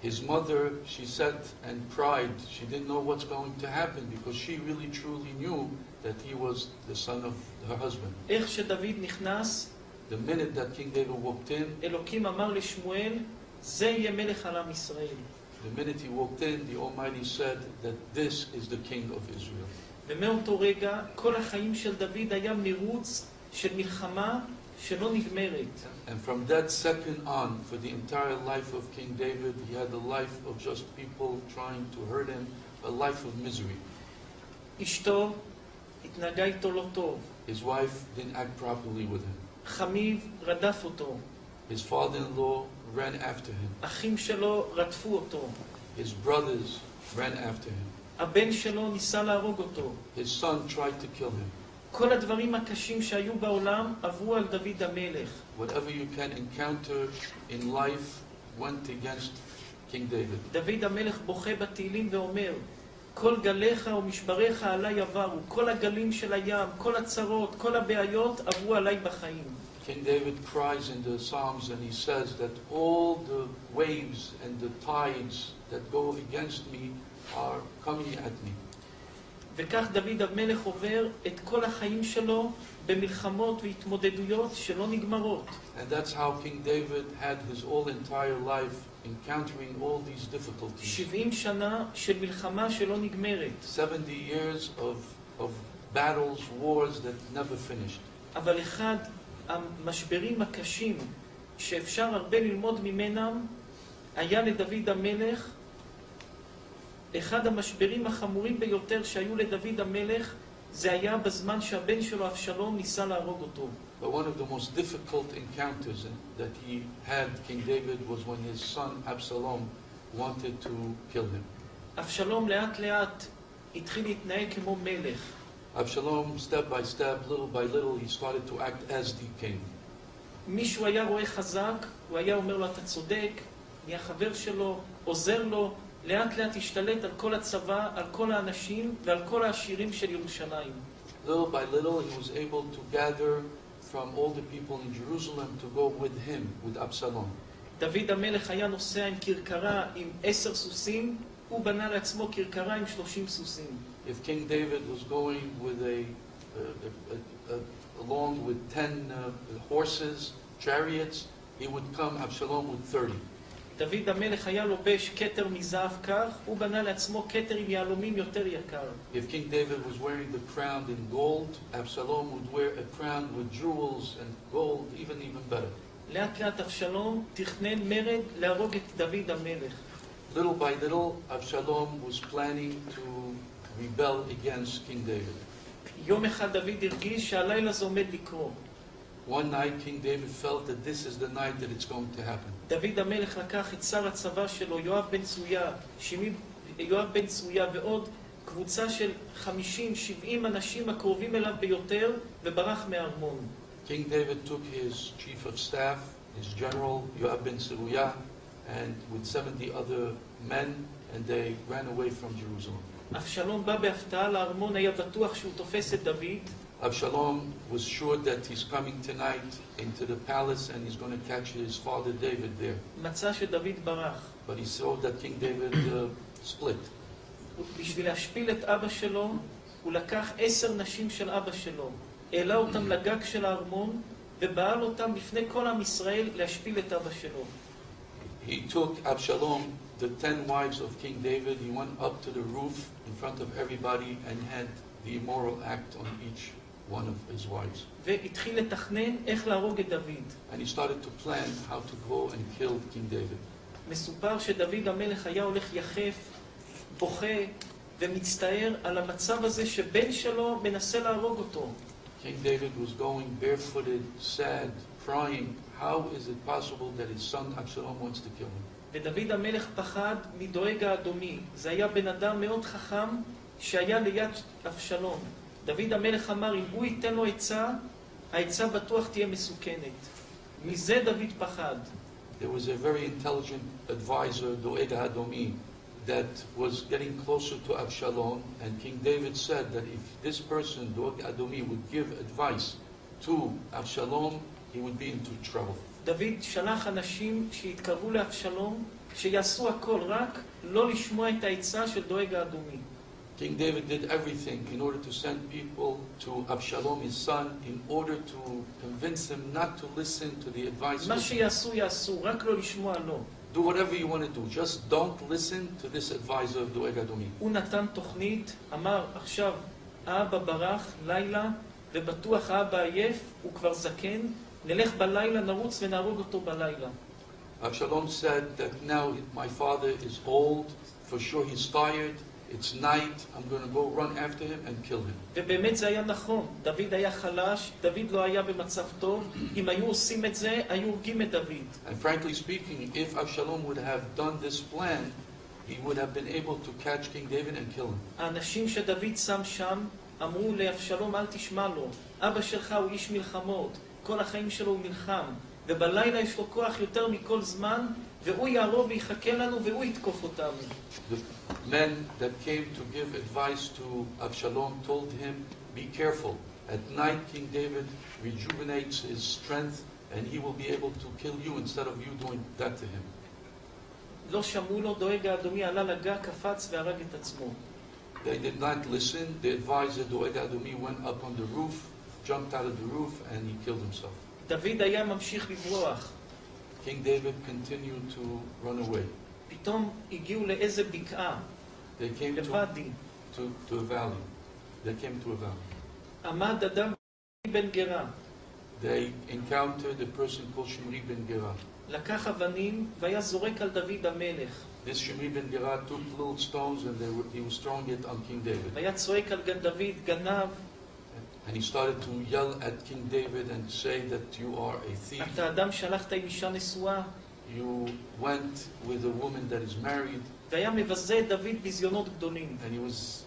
Speaker 2: His mother, she sat and cried. She didn't know what's going to happen because she really truly knew that he was the son of her husband.
Speaker 1: איך שדוד נכנס,
Speaker 2: The minute that King David walked in,
Speaker 1: אלוקים אמר לשמואל, זה יהיה מלך על עם ישראל.
Speaker 2: the minute he walked in, the Almighty said that this is the king of Israel.
Speaker 1: ומאותו רגע, כל החיים של דוד היה מירוץ של מלחמה שלא נגמרת.
Speaker 2: And from that second on, for the entire life of King David, he had a life of just people trying to hurt him, a life of misery.
Speaker 1: אשתו התנהגה איתו לא טוב.
Speaker 2: His wife didn't act properly with him.
Speaker 1: חמיו רדף אותו.
Speaker 2: His father-in-law ran after him.
Speaker 1: אחים שלו רדפו אותו.
Speaker 2: His brothers ran after him.
Speaker 1: הבן שלו ניסה להרוג אותו.
Speaker 2: His son tried to kill him.
Speaker 1: כל הדברים הקשים שהיו בעולם עברו על דוד המלך.
Speaker 2: Whatever you can encounter in life went against King David.
Speaker 1: דוד המלך בוכה בתהילים ואומר, כל גליך ומשבריך עליי עברו, כל הגלים של הים, כל הצרות, כל הבעיות עברו עליי בחיים.
Speaker 2: King David cries in the Psalms and he says that all the waves and the tides that go against me are coming at me.
Speaker 1: וכך דוד המלך עובר את כל החיים שלו במלחמות והתמודדויות שלא נגמרות.
Speaker 2: And that's how King David had his whole entire life encountering all these difficulties.
Speaker 1: 70 שנה של מלחמה שלא נגמרת.
Speaker 2: 70 years of battles, wars that never finished.
Speaker 1: אבל אחד המשברים הקשים שאפשר הרבה ללמוד ממנם היה לדוד המלך, אחד המשברים החמורים ביותר שהיו לדוד המלך זה היה בזמן שהבן שלו אבשלום ניסה להרוג אותו.
Speaker 2: But one of the most difficult encounters that he had, King David, was when his son Absalom wanted to kill him.
Speaker 1: אבשלום לאט לאט התחיל להתנהג כמו מלך.
Speaker 2: Absalom, step by step, little by little, he started to act as the king.
Speaker 1: מישהו היה רואה חזק, הוא היה אומר לו אתה צודק, נהיה חבר שלו, עוזר לו, לאט לאט השתלט על כל הצבא, על כל האנשים ועל כל העשירים של ירושלים.
Speaker 2: Little by little, he was able to gather from all the people in Jerusalem to go with him, with Absalom.
Speaker 1: דוד המלך היה נוסע עם כרכרה עם 10 סוסים, הוא בנה לעצמו כרכרה עם 30 סוסים.
Speaker 2: If King David was going with along with 10 horses, chariots, he would come Absalom with 30.
Speaker 1: דוד המלך היה לובש כתר מזהב קר, הוא בנה לעצמו כתר עם יהלומים יותר יקר.
Speaker 2: If King David was wearing the crown in gold, Absalom would wear a crown with jewels and gold, even better.
Speaker 1: לאט לאט אבשלום תכנן מרד להרוג את דוד המלך.
Speaker 2: Little by little, Absalom was planning to rebel against King David.
Speaker 1: יום אחד דוד הרגיש שהלילה זה עומד לקרות.
Speaker 2: One night, King David felt that this is the night that it's going to happen.
Speaker 1: דוד המלך לקח את שר הצבא שלו, יואב בן צרויה ועוד קבוצה של 50-70 אנשים הקרובים אליו ביותר וברח מהארמון.
Speaker 2: King David took his chief of staff, his general, Yoav ben Zeruiah, and with 70 other men, and they ran away from Jerusalem.
Speaker 1: אבשלום בא בהפתעה לארמון, היה בטוח שהוא תופס את דוד.
Speaker 2: Absalom was sure that he's coming tonight into the palace and he's going to catch his father David there.
Speaker 1: מצא שדוד ברח.
Speaker 2: But he saw that King David split.
Speaker 1: בשביל להשפיל את אבא שלו, הוא לקח 10 נשים של אבא שלו, העלה אותם לגג של הארמון, ובעל אותם לפני כל עם ישראל להשפיל את אבא שלו.
Speaker 2: He took Absalom, the 10 wives of King David, he went up to the roof in front of everybody and had the immoral act on each one of his wives.
Speaker 1: והתחיל לתכנן איך להרוג את דוד.
Speaker 2: And he started to plan how to go and kill King David.
Speaker 1: מסופר שדוד המלך היה הולך יחף, בוכה ומצטער על המצב הזה שבן שלו מנסה להרוג אותו.
Speaker 2: King David was going barefooted, sad, crying. How is it possible that his son Absalom wants to kill him?
Speaker 1: ודוד המלך פחד מדואג האדומי. זה היה בן אדם מאוד חכם שהיה ליד אבשלום. דוד המלך אמר, אם הוא ייתן לו עצה, העצה בטוח תהיה מסוכנת. מזה דוד פחד.
Speaker 2: There was a very intelligent advisor, Doeg HaAdomi, that was getting closer to Absalom, and King David said that if this person, Doeg HaAdomi, would give advice to Absalom, he would be into trouble.
Speaker 1: דוד שלח אנשים שהתקרבו לאבשלום, שיעשו הכל, רק לא לשמוע את העצה של דואג האדומי.
Speaker 2: King David did everything in order to send people to Absalom, his son, in order to convince him not to listen to the advice.
Speaker 1: מה שיעשו יעשו, רק לא לשמוע לא.
Speaker 2: Do whatever you want to do, just don't listen to this advisor of Doeg HaAdomi.
Speaker 1: הוא נתן תוכנית, אמר, עכשיו האבא ברח, לילה, ובטוח האבא עייף, הוא כבר זקן, נלך בלילה, נרוץ ונהרוג אותו בלילה.
Speaker 2: Absalom said that now my father is old, for sure he's tired, it's night, I'm going to go run after him and kill him.
Speaker 1: ובאמת זה היה נכון, דוד היה חלש, דוד לא היה במצב טוב, אם היו עושים את זה, היו הורגים את דוד.
Speaker 2: And frankly speaking, if Absalom would have done this plan, he would have been able to catch King David and kill him.
Speaker 1: האנשים שדוד שם שם, אמרו לאבשלום, אל תשמע לו, אבא שלך הוא איש מלחמות, כל החיים שלו הוא מלחם, ובלילה יש לו כוח יותר מכל זמן, והוא יערוב ויחכה לנו והוא יתקוף אותנו.
Speaker 2: The men that came to give advice to Absalom told him, be careful. At night, King David rejuvenates his strength and he will be able to kill you instead of you doing that to him.
Speaker 1: לא שמעו לו, דואג האדומי עלה לגג, קפץ והרג את עצמו.
Speaker 2: They did not listen. The advisor, Doeg HaAdomi, went up on the roof, jumped out of the roof, and he killed himself.
Speaker 1: דוד היה ממשיך לברוח.
Speaker 2: King David continued to run away.
Speaker 1: פתאום הגיעו לאיזה בקעה,
Speaker 2: They came
Speaker 1: לוואדי.
Speaker 2: to a valley. They came to a valley.
Speaker 1: עמד אדם בן גרה.
Speaker 2: They encountered a person called Shimri ben Gera.
Speaker 1: לקח אבנים והיה זורק על דוד המלך.
Speaker 2: This Shimri ben Gera took little stones and he was throwing it on King David.
Speaker 1: והיה צועק על דוד, גנב.
Speaker 2: And he started to yell at King David and say that you are a thief.
Speaker 1: אתה אדם שהלכת עם אישה נשואה.
Speaker 2: You went with a woman that is married.
Speaker 1: והיה מבזה את דוד בזיונות גדולים.
Speaker 2: And he was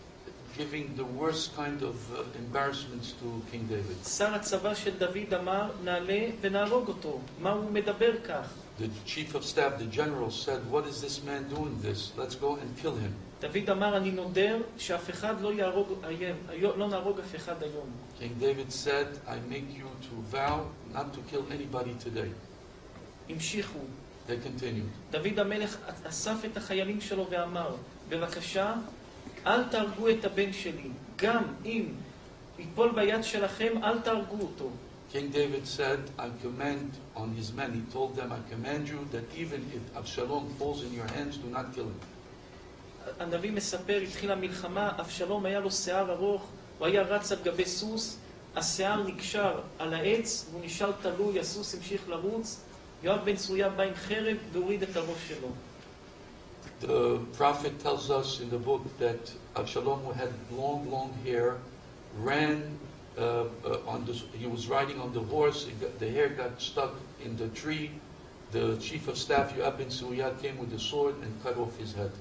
Speaker 2: giving the worst kind of embarrassments to King David.
Speaker 1: שר הצבא של דוד אמר, נעלה ונהרוג אותו. מה הוא מדבר כך?
Speaker 2: The chief of staff, the general, said, "What is this man doing this? Let's go and kill him."
Speaker 1: דוד אמר, אני נודר שאף אחד לא יהרוג, לא נהרוג אף אחד היום.
Speaker 2: King David said, "I make you to vow not to kill anybody today."
Speaker 1: המשיכו.
Speaker 2: They continued.
Speaker 1: דוד המלך אסף את החיילים שלו ואמר, בבקשה, אל תהרגו את הבן שלי. גם אם ייפול ביד שלכם, אל תהרגו אותו.
Speaker 2: King David said, "I command on his men." He told them, "I command you that even if Absalom falls in your hands, do not kill him."
Speaker 1: הנביא מספר, התחילה מלחמה, אבשלום היה לו שיער ארוך, הוא היה רץ על גבי סוס, השיער נקשר על העץ, והוא נשאר תלוי, הסוס המשיך לרוץ, יואב בן צרויה בא עם חרב והוריד את הראש שלו.
Speaker 2: The prophet tells us in the book that Absalom, who had long hair, ran he was riding on the horse, the hair got stuck in the tree. The chief of staff, Yoab ben Zeruiah, came with the sword and cut off his head.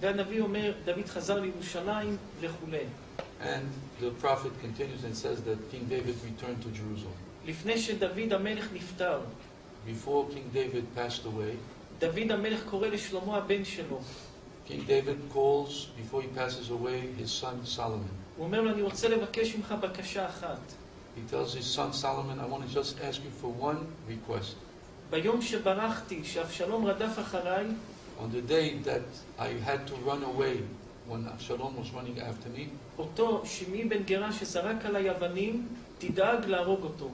Speaker 1: והנביא אומר, דוד חזר לירושלים וכו'.
Speaker 2: And the prophet continues and says that King David returned to Jerusalem.
Speaker 1: לפני שדוד המלך נפטר,
Speaker 2: Before King David passed away,
Speaker 1: דוד המלך קורא לשלמה הבן שלו.
Speaker 2: King David calls, before he passes away, his son Solomon.
Speaker 1: הוא אומר לו, אני רוצה לבקש ממך בקשה אחת.
Speaker 2: He tells his son Solomon, "I want to just ask you for one request."
Speaker 1: ביום שברחתי, שאבשלום רדף אחריי,
Speaker 2: On the day that I had to run away, when Absalom was running after me,
Speaker 1: אותו שמעי בן גרה שזרק עליי אבנים, תדאג להרוג אותו.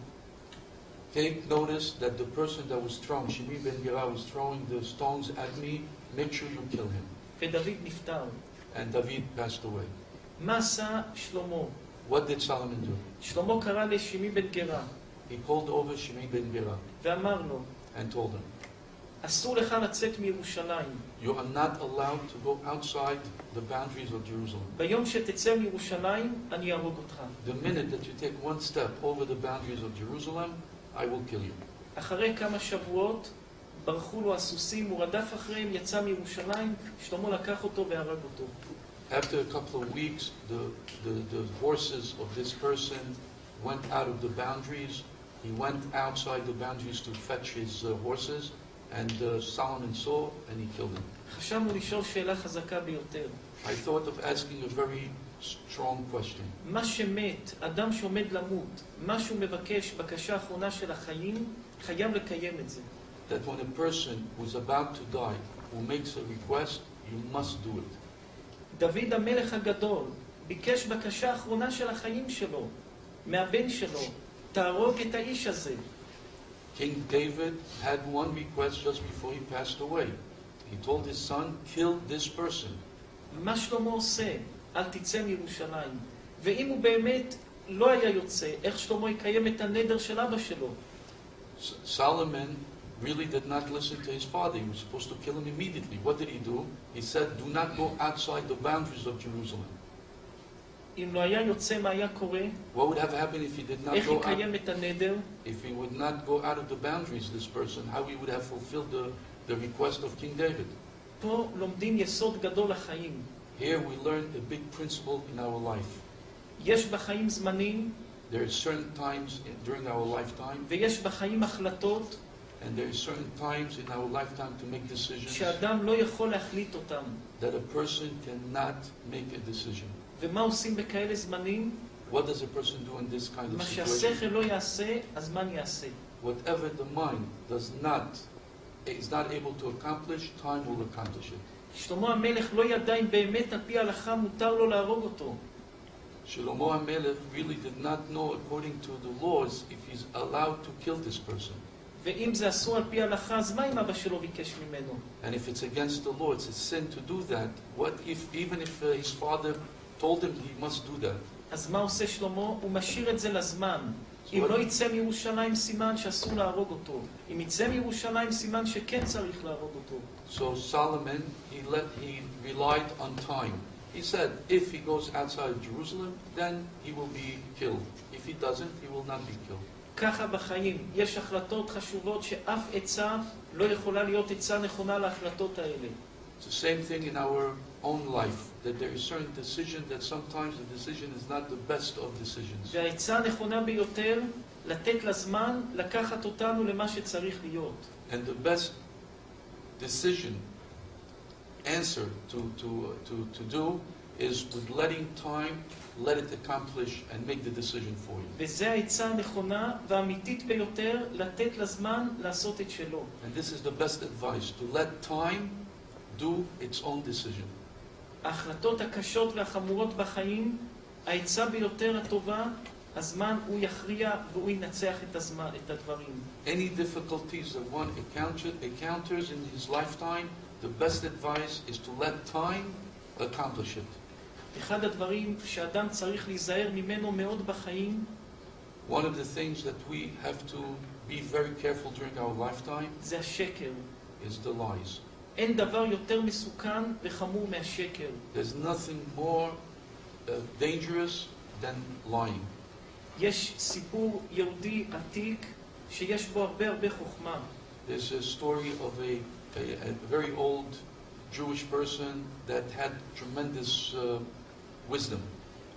Speaker 2: take notice that the person that was thrown, Shimi ben Gera, was throwing the stones at me, make sure you kill him.
Speaker 1: ודוד נפטר.
Speaker 2: And David passed away.
Speaker 1: מה עשה שלמה?
Speaker 2: What did Solomon do?
Speaker 1: שלמה קרא לשמעי בן גרה,
Speaker 2: He called over Shimi ben Gera
Speaker 1: ואמר לו,
Speaker 2: and told him,
Speaker 1: אסור לך לצאת מירושלים.
Speaker 2: "You are not allowed to go outside the boundaries of Jerusalem.
Speaker 1: ביום שתצא מירושלים, אני אהרוג אותך.
Speaker 2: The minute that you take one step over the boundaries of Jerusalem, I will kill you."
Speaker 1: אחרי כמה שבועות, ברחו לו הסוסים, הוא רדף אחריהם, יצא מירושלים, שלמה לקח אותו והרג אותו.
Speaker 2: After a couple of weeks, the horses of this person went out of the boundaries. He went outside the boundaries to fetch his horses, and Solomon saw, and he killed him.
Speaker 1: חשבנו לשאול שאלה חזקה ביותר.
Speaker 2: I thought of asking a very strong question.
Speaker 1: מה שמת, אדם שעומד למות, מה שהוא מבקש, בקשה האחרונה של החיים, חייב לקיים את זה.
Speaker 2: That when a person who's about to die, who makes a request, you must do it.
Speaker 1: דוד המלך הגדול ביקש בקשה האחרונה של החיים שלו, מהבן שלו, תהרוג את האיש הזה.
Speaker 2: King David had one request just before he passed away. He told his son, "Kill this person."
Speaker 1: מה שלמה עושה? אל תצא מירושלים. ואם הוא באמת לא היה יוצא, איך שלמה יקיים את הנדר של אבא שלו?
Speaker 2: Solomon really did not listen to his father. He was supposed to kill him immediately. What did he do? He said, "Do not go outside the boundaries of Jerusalem."
Speaker 1: אם לא היה יוצא, מה היה קורה?
Speaker 2: What would have happened if he did not
Speaker 1: איך
Speaker 2: go out?
Speaker 1: יקיים את הנדר?
Speaker 2: If he would not go out of the boundaries, this person, how he would have fulfilled the request of King David.
Speaker 1: פה לומדים יסוד גדול לחיים.
Speaker 2: Here we learn a big principle in our life.
Speaker 1: יש בחיים זמנים,
Speaker 2: There are certain times during our lifetime,
Speaker 1: ויש בחיים החלטות,
Speaker 2: and there are certain times in our lifetime to make decisions
Speaker 1: שאדם לא יכול להחליט אותם.
Speaker 2: that a person cannot make a decision.
Speaker 1: ומה עושים בכאלה זמנים?
Speaker 2: What does a person do in this kind of
Speaker 1: מה
Speaker 2: situation?
Speaker 1: שהשכל לא יעשה, הזמן יעשה.
Speaker 2: Whatever the mind is not able to accomplish, time will accomplish it.
Speaker 1: שלמה המלך לא ידע אם באמת על פי ההלכה מותר לו להרוג אותו.
Speaker 2: Shlomo HaMelech really did not know, according to the laws, if he's allowed to kill this person.
Speaker 1: ואם זה אסור על פי ההלכה, אז מה אם אבא שלו ביקש ממנו?
Speaker 2: And if it's against the law, it's a sin to do that. What if, even if his father told him he must do that?
Speaker 1: אז מה עושה שלמה? הוא משאיר את זה לזמן. אם לא יצא מירושלים, סימן שאסור להרוג אותו. אם יצא מירושלים, סימן שכן צריך להרוג אותו.
Speaker 2: So Solomon, he relied on time. He said, if he goes outside of Jerusalem, then he will be killed. If he doesn't, he will not be killed.
Speaker 1: ככה בחיים, יש החלטות חשובות שאף עצה לא יכולה להיות עצה נכונה להחלטות האלה.
Speaker 2: It's the same thing in our own life. that there is certain decision that sometimes the decision is not the best of decisions.
Speaker 1: והעצה הנכונה ביותר, לתת לזמן, לקחת אותנו למה שצריך להיות.
Speaker 2: And the best decision, answer to do is with letting time, let it accomplish and make the decision for you.
Speaker 1: וזה העצה הנכונה והאמיתית ביותר, לתת לזמן לעשות את שלו.
Speaker 2: And this is the best advice, to let time do its own decision.
Speaker 1: ההחלטות הקשות והחמורות בחיים, העצה ביותר הטובה, הזמן הוא יכריע והוא ינצח את הדברים.
Speaker 2: Any difficulties that one encounters in his lifetime, the best advice is to let time accomplish it.
Speaker 1: אחד הדברים שאדם צריך להיזהר ממנו מאוד בחיים,
Speaker 2: One of the things that we have to be very careful during our lifetime
Speaker 1: זה השקר.
Speaker 2: is the lies.
Speaker 1: אין דבר יותר מסוכן וחמור מהשקר.
Speaker 2: There's nothing more dangerous than lying.
Speaker 1: יש סיפור יהודי עתיק שיש בו הרבה חוכמה.
Speaker 2: There's a story of a very old Jewish person that had tremendous wisdom.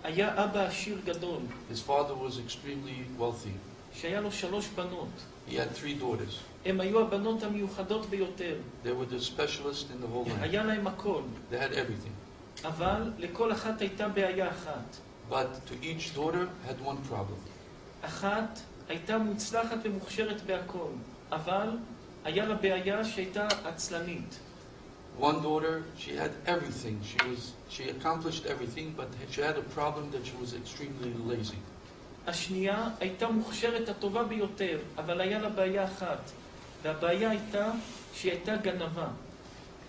Speaker 1: היה אבא עשיר גדול.
Speaker 2: His father was extremely wealthy.
Speaker 1: שהיה לו 3 בנות.
Speaker 2: He had 3 daughters.
Speaker 1: הם היו הבנות המיוחדות ביותר.
Speaker 2: They were the specialists in the whole land.
Speaker 1: היה להם הכל.
Speaker 2: They had everything.
Speaker 1: אבל לכל אחת הייתה בעיה אחת.
Speaker 2: But to each daughter had one problem.
Speaker 1: אחת הייתה מוצלחת ומוכשרת בהכל, אבל היה לה בעיה שהייתה עצלנית.
Speaker 2: One daughter, she had everything. She accomplished everything, but she had a problem that she was extremely lazy.
Speaker 1: השנייה הייתה מוכשרת הטובה ביותר, אבל היה לה בעיה אחת. והבעיה הייתה שהיא הייתה גנבה.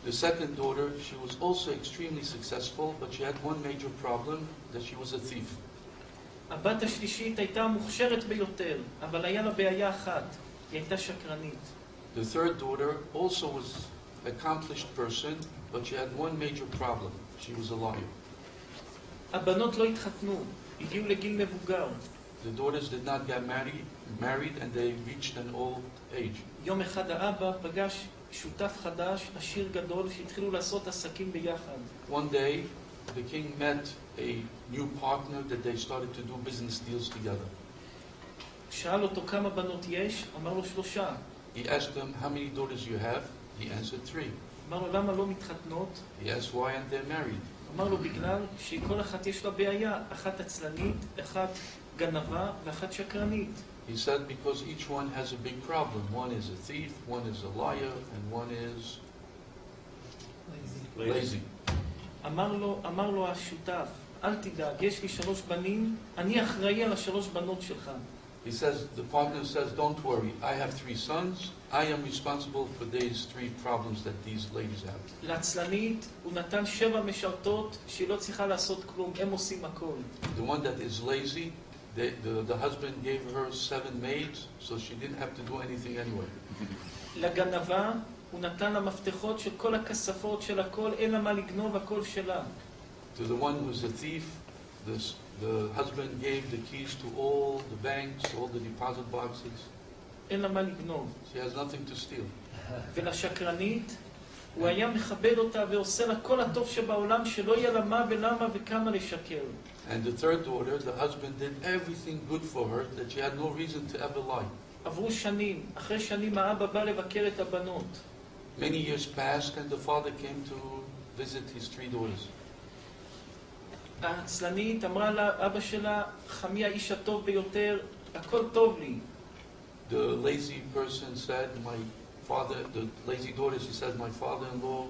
Speaker 2: The second daughter, she was also extremely successful, but she had one major problem, that she was a thief.
Speaker 1: הבת השלישית הייתה מוכשרת ביותר, אבל היה לה בעיה אחת. היא הייתה שקרנית.
Speaker 2: The third daughter also was an accomplished person, but she had one major problem. She was a liar.
Speaker 1: הבנות לא התחתנו, הגיעו לגיל מבוגר.
Speaker 2: The daughters did not get married and they reached an old age.
Speaker 1: יום אחד האבא פגש שותף חדש, עשיר גדול, שהתחילו לעשות עסקים ביחד.
Speaker 2: One day, the king met a new partner that they started to do business deals together.
Speaker 1: שאל אותו כמה בנות יש, אמר לו 3.
Speaker 2: He asked them, how many daughters you have? He answered 3.
Speaker 1: אמר לו למה לא מתחתנות?
Speaker 2: He asked why aren't they married?
Speaker 1: אמר לו בגלל שכל אחת יש לה בעיה, אחת עצלנית, אחת גנבה ואחת שקרנית.
Speaker 2: He said because each one has a big problem. One is a thief, one is a liar, and one is lazy.
Speaker 1: אמר לו השותף, אל תדאג, יש לי 3 בנים, אני אחראי על 3 בנות שלך.
Speaker 2: He says, the partner says, don't worry, I have 3 sons, I am responsible for these 3 problems that these ladies have.
Speaker 1: לעצלנית הוא נתן 7 משרתות שהיא לא צריכה לעשות כלום, הם עושים הכל.
Speaker 2: The one that is lazy, the husband gave her 7 maids, so she didn't have to do anything anyway.
Speaker 1: לגנבה הוא נתן לה מפתחות של כל הכספות של הכל, אין לה מה לגנוב, הכל שלה.
Speaker 2: To the one who's a thief, the husband gave the keys to all the banks, all the deposit boxes.
Speaker 1: אין לה מה לגנוב.
Speaker 2: She has nothing to steal.
Speaker 1: ולשקרנית, הוא היה מכבד אותה ועושה לה כל הטוב שבעולם, שלא יהיה לה מה ולמה וכמה לשקר.
Speaker 2: And the third daughter, the husband did everything good for her, that she had no reason to ever lie.
Speaker 1: עברו שנים, אחרי שנים האבא בא לבקר את הבנות.
Speaker 2: Many years passed, and the father came to visit his 3 daughters.
Speaker 1: העצלנית אמרה לאבא שלה, חמי האיש הטוב ביותר, הכל טוב לי.
Speaker 2: The lazy person said, the lazy daughter, she said, my father-in-law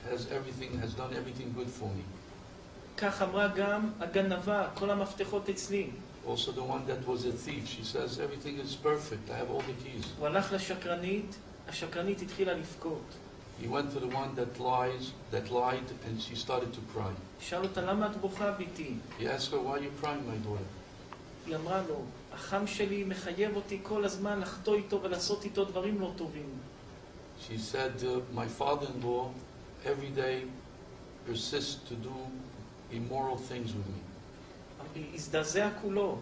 Speaker 2: has done everything good for me.
Speaker 1: כך אמרה גם הגנבה, כל המפתחות אצלי.
Speaker 2: Also the one that was a thief, she says, everything is perfect, I have all the keys.
Speaker 1: הוא הלך לשקרנית, השקרנית התחילה לבכות.
Speaker 2: He went to the one that lied, and she started to cry.
Speaker 1: שאל אותה, למה את בוכה ביתי?
Speaker 2: He asked her, why are you crying, my daughter?
Speaker 1: היא אמרה לו, החם שלי מחייב אותי כל הזמן לחטוא איתו ולעשות איתו דברים לא טובים.
Speaker 2: She said, my father-in-law every day persists to do immoral things with me.
Speaker 1: הזדעזע כולו.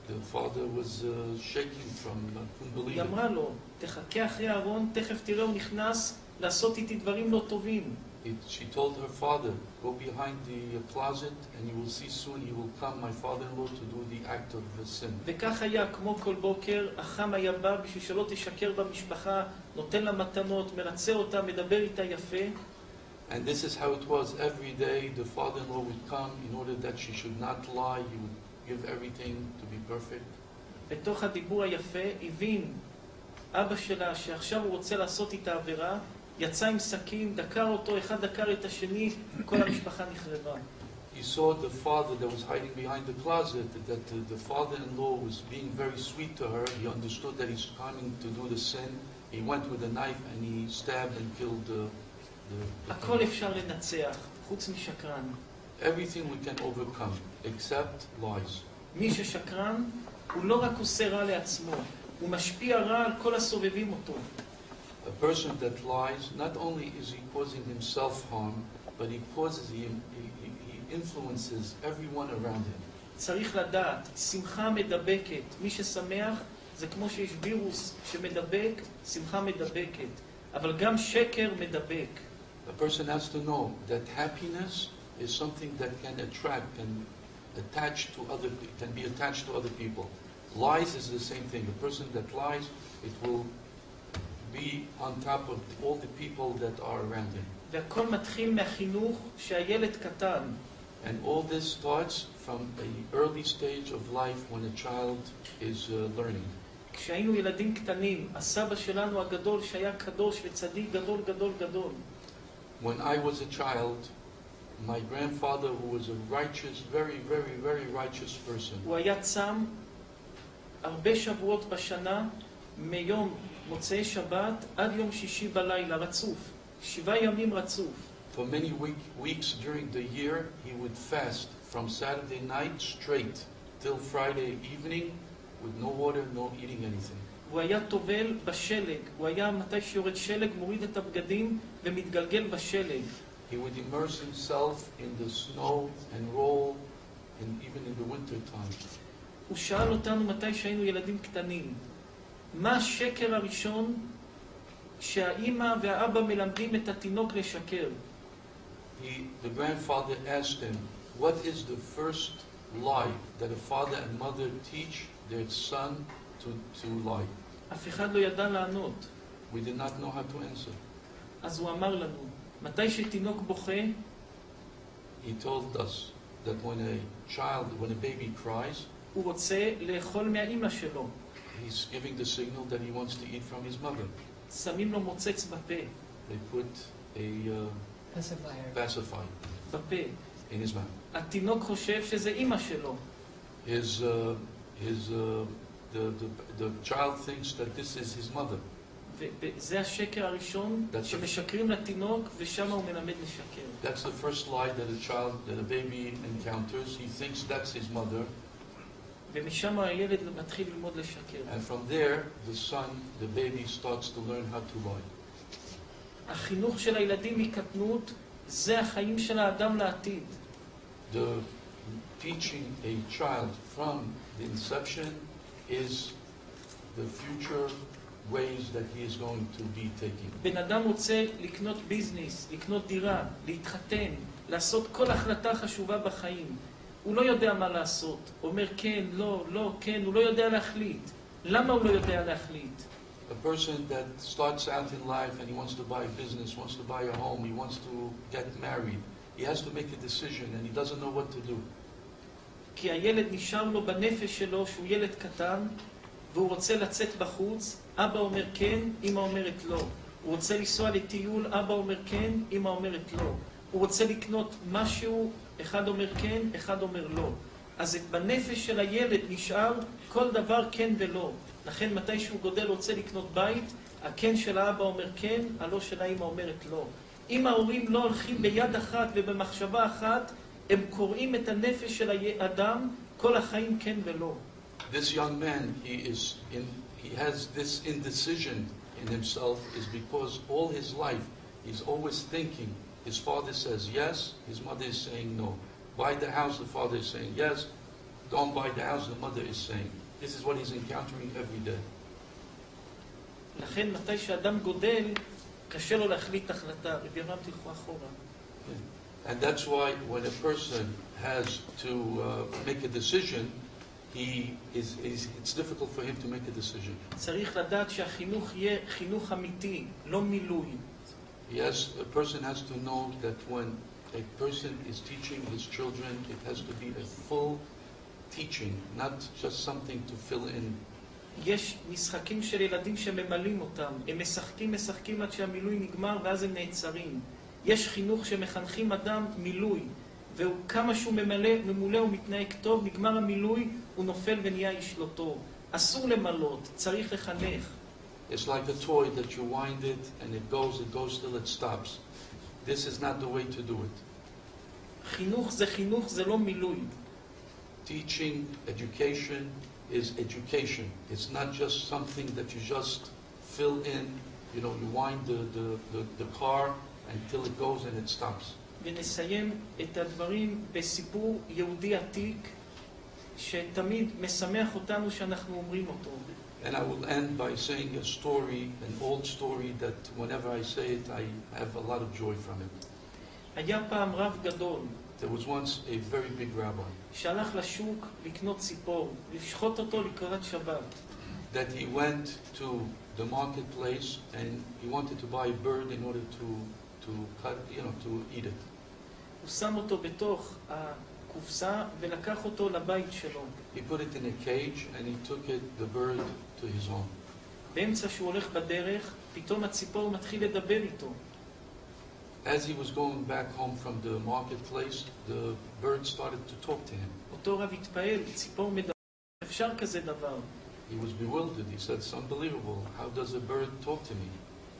Speaker 2: The father was shaking couldn't believe
Speaker 1: היא
Speaker 2: it.
Speaker 1: אמרה לו, תחכה אחרי הארון, תכף תראה הוא נכנס לעשות איתי דברים לא טובים.
Speaker 2: She told her father, go behind the closet and you will see soon he will come, my father-in-law, to do the act of sin.
Speaker 1: וכך היה, כמו כל בוקר, החם היה בא בשביל שלא תשקר במשפחה, נותן לה מתנות, מרצה אותה, מדבר איתה יפה.
Speaker 2: And this is how it was every day. The father-in-law would come in order that she should not lie. He would give everything to be perfect.
Speaker 1: בתוך הדיבור היפה הבין אבא שלה שעכשיו הוא רוצה לעשות איתה עבירה, יצא עם סכין, דקר אותו, אחד דקר את השני, כל המשפחה נחרבה.
Speaker 2: He saw the father that was hiding behind the closet, that the father-in-law was being very sweet to her. He understood that he's coming to do the sin. He went with a knife and he stabbed and killed the
Speaker 1: הכל אפשר לנצח, חוץ משקרן.
Speaker 2: Everything we can overcome, except lies.
Speaker 1: מי ששקרן, הוא לא רק עושה רע לעצמו, הוא משפיע רע על כל הסובבים אותו.
Speaker 2: A person that lies, not only is he causing himself harm, but he influences everyone around him.
Speaker 1: צריך לדעת, שמחה מדבקת. מי ששמח זה כמו שיש וירוס שמדבק, שמחה מדבקת. אבל גם שקר מדבק.
Speaker 2: A person has to know that happiness is something that can attract, can be attached to other people. Lies is the same thing. A person that lies, it will be on top of all the people that are around him.
Speaker 1: והכל מתחיל מהחינוך שהילד קטן.
Speaker 2: And all this starts from an early stage of life when a child is learning.
Speaker 1: כשהיינו ילדים קטנים, הסבא שלנו הגדול שהיה קדוש וצדיק גדול גדול גדול.
Speaker 2: When I was a child, my grandfather, who was a righteous, very, very, very righteous person,
Speaker 1: הוא היה צם הרבה שבועות בשנה, מיום מוצאי שבת עד יום שישי בלילה, רצוף. 7 ימים רצוף.
Speaker 2: For many weeks during the year, he would fast from Saturday night straight till Friday evening with no water, no eating anything.
Speaker 1: הוא היה טובל בשלג. הוא היה מתי שיורד שלג, מוריד את הבגדים ומתגלגל בשלג.
Speaker 2: He would immerse himself in the snow and roll, and even in the winter time.
Speaker 1: הוא שאל אותנו מתי שהיינו ילדים קטנים, מה השקר הראשון שהאימא והאבא מלמדים את התינוק לשקר?
Speaker 2: The grandfather asked him, what is the first lie that a father and mother teach their son to lie?
Speaker 1: אף אחד לא ידע לענות.
Speaker 2: We did not know how to answer.
Speaker 1: אז הוא אמר לנו, מתי שתינוק בוכה,
Speaker 2: He told us that when a baby cries,
Speaker 1: הוא רוצה לאכול מהאימא שלו.
Speaker 2: he's giving the signal that he wants to eat from his mother.
Speaker 1: שמים לו מוצץ בפה.
Speaker 2: They put a pacifier
Speaker 1: בפה.
Speaker 2: in his mouth.
Speaker 1: התינוק חושב שזה אימא שלו.
Speaker 2: The child thinks that this is his mother.
Speaker 1: וזה השקר הראשון שמשקרים לתינוק ושם הוא מלמד לשקר.
Speaker 2: That's the first lie that a baby encounters. He thinks that's his mother.
Speaker 1: ומשם הילד מתחיל ללמוד לשקר.
Speaker 2: And from there, the baby starts to learn how to lie.
Speaker 1: החינוך של הילדים מקטנות זה החיים של האדם לעתיד.
Speaker 2: The teaching a child from the inception is the future ways that he is going to be taking.
Speaker 1: בן אדם רוצה לקנות ביזנס, לקנות דירה, להתחתן, לעשות כל החלטה חשובה בחיים. הוא לא יודע מה לעשות. הוא אומר כן, לא, לא, כן, הוא לא יודע להחליט. למה הוא לא יודע להחליט?
Speaker 2: A person that starts out in life and he wants to buy a business, wants to buy a home, he wants to get married, he has to make a decision and he doesn't know what to do.
Speaker 1: כי הילד נשאר לו בנפש שלו שהוא ילד קטן והוא רוצה לצאת בחוץ, אבא אומר כן, אמא אומרת לא. הוא רוצה לנסוע לטיול, אבא אומר כן, אמא אומרת לא. הוא רוצה לקנות משהו, אחד אומר כן, אחד אומר לא. אז בנפש של הילד נשאר כל דבר כן ולא. לכן מתי שהוא גודל רוצה לקנות בית, הכן של האבא אומר כן, הלא של האמא אומרת לא. אם ההורים לא הולכים ביד אחת ובמחשבה אחת, הם קוראים את הנפש של האדם כל החיים כן ולא.
Speaker 2: This young man, he has this indecision in himself is because all his life he's always thinking. His father says yes, his mother is saying no. Buy the house, the father is saying yes. Don't buy the house, the mother is saying. This is what he's encountering every day.
Speaker 1: לכן מתי שאדם גודל, קשה לו להחליט החלטה. רבי אברהם תלכו אחורה.
Speaker 2: And that's why when a person has to make a decision, it's difficult for him to make a decision.
Speaker 1: צריך לדעת שהחינוך יהיה חינוך אמיתי, לא מילוי.
Speaker 2: Yes, a person has to know that when a person is teaching his children, it has to be a full teaching, not just something to fill in.
Speaker 1: יש משחקים של ילדים שממלאים אותם. הם משחקים עד שהמילוי נגמר ואז הם נעצרים. יש חינוך שמחנכים אדם מילוי, והוא כמה שהוא ממולא ומתנהג טוב, נגמר המילוי, הוא נופל ונהיה איש לא טוב. אסור למלות, צריך לחנך.
Speaker 2: It's like a toy that you wind it and it goes till it stops. This is not the way to do it.
Speaker 1: חינוך, זה לא מילוי.
Speaker 2: Teaching, education is education. It's not just something that you just fill in, you wind the car until it goes and it stops.
Speaker 1: ונסיים את הדברים בסיפור יהודי עתיק שתמיד משמח אותנו שאנחנו אומרים אותו.
Speaker 2: And I will end by saying a story, an old story that whenever I say it, I have a lot of joy from it.
Speaker 1: היה פעם רב גדול.
Speaker 2: There was once a very big rabbi
Speaker 1: שהלך לשוק לקנות ציפור, לשחוט אותו לקראת שבת.
Speaker 2: that he went to the marketplace and he wanted to buy a bird in order to cut, to eat it.
Speaker 1: הוא שם אותו בתוך הקופסה ולקח אותו לבית שלו.
Speaker 2: He put it in a cage and he took the bird to his home.
Speaker 1: באמצע שהוא הולך בדרך, פתאום הציפור מתחיל לדבר איתו.
Speaker 2: As he was going back home from the marketplace, the bird started to talk to him.
Speaker 1: אותו רב התפעל, ציפור מדבר, אפשר כזה דבר.
Speaker 2: He was bewildered. He said, it's unbelievable. How does a bird talk to me?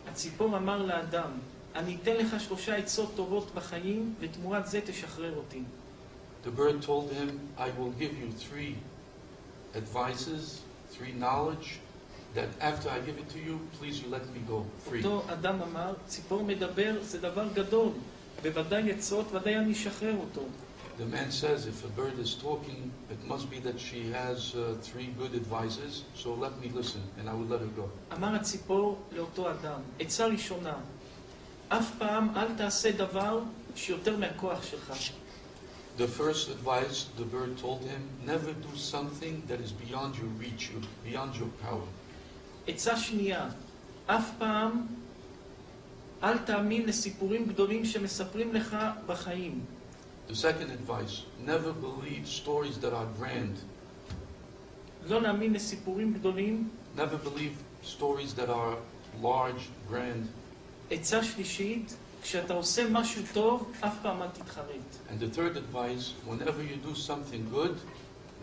Speaker 1: הציפור אמר לאדם, אני אתן לך 3 עצות טובות בחיים, ותמורת זה תשחרר אותי.
Speaker 2: The bird told him, I will give you 3 advices, 3 knowledge, that after I give it to you, please you let me go free.
Speaker 1: אותו אדם אמר, ציפור מדבר זה דבר גדול, בוודאי עצות, ודאי אני אשחרר אותו.
Speaker 2: The man says, if a bird is talking, it must be that she has 3 good advices, so let me listen, and I will let her go.
Speaker 1: אמר הציפור לאותו אדם, עצה ראשונה, אף פעם אל תעשה דבר שיותר מהכוח שלך.
Speaker 2: The first advice the bird told him, never do something that is beyond your reach, beyond your power.
Speaker 1: עצה שנייה, אף פעם אל תאמין לסיפורים גדולים שמספרים לך בחיים.
Speaker 2: The second advice, never believe stories that are grand.
Speaker 1: לא להאמין לסיפורים גדולים.
Speaker 2: Never believe stories that are large, grand.
Speaker 1: עצה שלישית, כשאתה עושה משהו טוב, אף פעם אל תתחרט.
Speaker 2: And the third advice, whenever you do something good,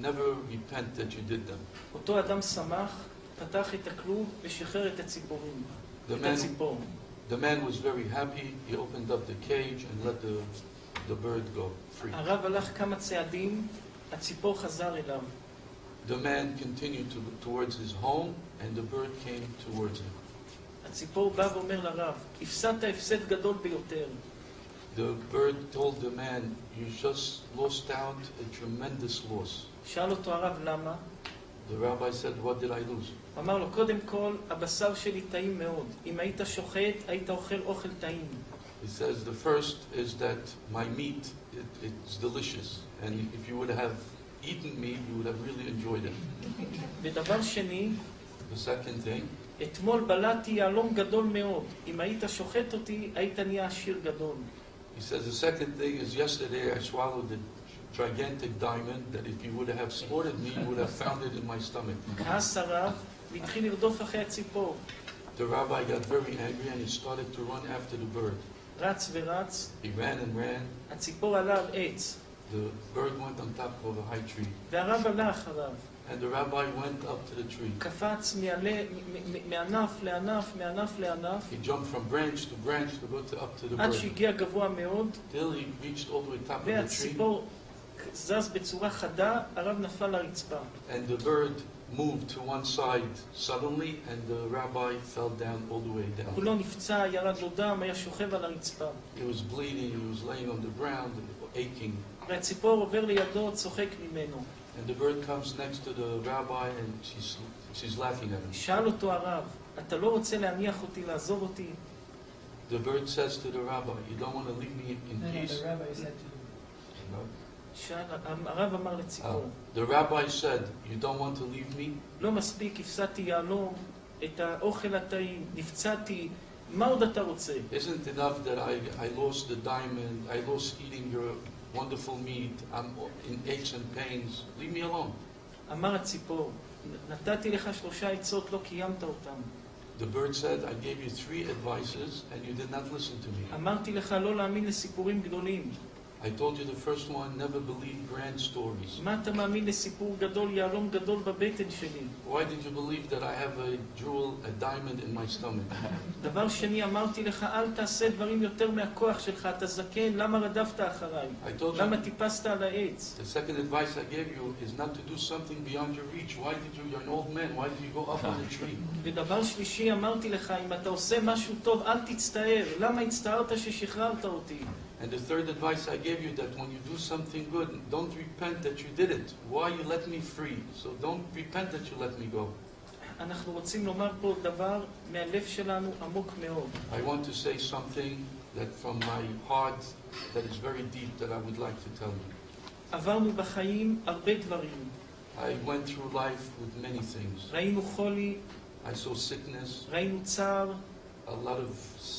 Speaker 2: never repent that you did them.
Speaker 1: אותו אדם שמח, פתח את הכלוב ושחרר את הציפורים. את הציפור.
Speaker 2: The man was very happy. He opened up the cage and let the bird go free.
Speaker 1: הרב הלך כמה צעדים, הציפור חזר אליו.
Speaker 2: The man continued towards his home and the bird came towards him.
Speaker 1: הציפור בא ואומר לרב, הפסדת הפסד גדול ביותר.
Speaker 2: The bird told the man, you just lost out a tremendous loss.
Speaker 1: שאל אותו הרב למה?
Speaker 2: The rabbi said, what did I lose?
Speaker 1: הוא אמר לו, קודם כל, הבשר שלי טעים מאוד. אם היית שוחט, היית אוכל אוכל טעים.
Speaker 2: He says, the first is that my meat, it's delicious. And if you would have eaten me, you would have really enjoyed it.
Speaker 1: ודבר שני,
Speaker 2: The second thing,
Speaker 1: אתמול בלעתי יהלום גדול מאוד. אם היית שוחט אותי, היית נהיה עשיר גדול.
Speaker 2: he says, the second thing is yesterday I swallowed a gigantic diamond that if you would have slaughtered me, you would have found it in my stomach.
Speaker 1: כעס הרב, והתחיל לרדוף אחרי הציפור.
Speaker 2: The rabbi got very angry and he started to run after the bird.
Speaker 1: רץ ורץ.
Speaker 2: He ran and ran.
Speaker 1: הציפור עלה על עץ.
Speaker 2: The bird went on top of a high tree.
Speaker 1: והרב עלה אחריו.
Speaker 2: And the rabbi went up to the tree.
Speaker 1: קפץ מענף לענף, מענף לענף.
Speaker 2: He jumped from branch to branch to go up to the
Speaker 1: עד
Speaker 2: bird.
Speaker 1: שהגיע גבוה מאוד.
Speaker 2: Till he reached all the way top of the tree.
Speaker 1: והציפור זז בצורה חדה, הרב נפל לרצפה.
Speaker 2: And the bird moved to one side suddenly and the rabbi fell down all the way down.
Speaker 1: כולו נפצע, ירד לו דם, היה שוכב על הרצפה.
Speaker 2: He was bleeding, he was laying on the ground, aching.
Speaker 1: והציפור עובר לידו, צוחק ממנו.
Speaker 2: And the bird comes next to the rabbi and she's laughing at him.
Speaker 1: שאל אותו הרב, אתה לא רוצה להניח אותי, לעזוב אותי?
Speaker 2: The bird says to the rabbi, you don't want to leave me in
Speaker 3: No,
Speaker 2: peace?
Speaker 3: the rabbi said to him.
Speaker 2: No.
Speaker 1: הרב אמר לציפור,
Speaker 2: The rabbi said, you don't want to leave me?
Speaker 1: לא מספיק, הפסדתי יהלום, את האוכל הטעים, נפצעתי, מה עוד אתה רוצה?
Speaker 2: Isn't enough that I lost the diamond, I lost eating your wonderful meat, I'm in aches and pains, leave me alone.
Speaker 1: אמר הציפור, נתתי לך 3 עצות, לא קיימת אותם.
Speaker 2: The bird said, I gave you 3 advices and you did not listen to me.
Speaker 1: אמרתי לך לא להאמין לסיפורים גדולים.
Speaker 2: I told you the first one, never believe grand stories.
Speaker 1: מה אתה מאמין לסיפור גדול, יהלום גדול בבטן שלי?
Speaker 2: Why did you believe that I have a jewel, a diamond in my stomach?
Speaker 1: דבר שני, אמרתי לך, אל תעשה דברים יותר מהכוח שלך, אתה זקן, למה רדפת אחריי?
Speaker 2: I told
Speaker 1: למה
Speaker 2: you,
Speaker 1: טיפסת על העץ?
Speaker 2: the second advice I gave you is not to do something beyond your reach. Why did you, you're an old man, why did you go up on a tree?
Speaker 1: ודבר שלישי, אמרתי לך, אם אתה עושה משהו טוב, אל תצטער. למה הצטערת ששחררת אותי?
Speaker 2: And the third advice I gave you, that when you do something good, don't repent that you did it. Why you let me free? So don't repent that you let me go.
Speaker 1: אנחנו רוצים לומר פה דבר מהלב שלנו עמוק מאוד.
Speaker 2: I want to say something that from my heart that is very deep that I would like to tell you.
Speaker 1: עברנו בחיים הרבה דברים.
Speaker 2: I went through life with many things.
Speaker 1: ראינו חולי,
Speaker 2: I saw sickness,
Speaker 1: ראינו צער,
Speaker 2: a lot of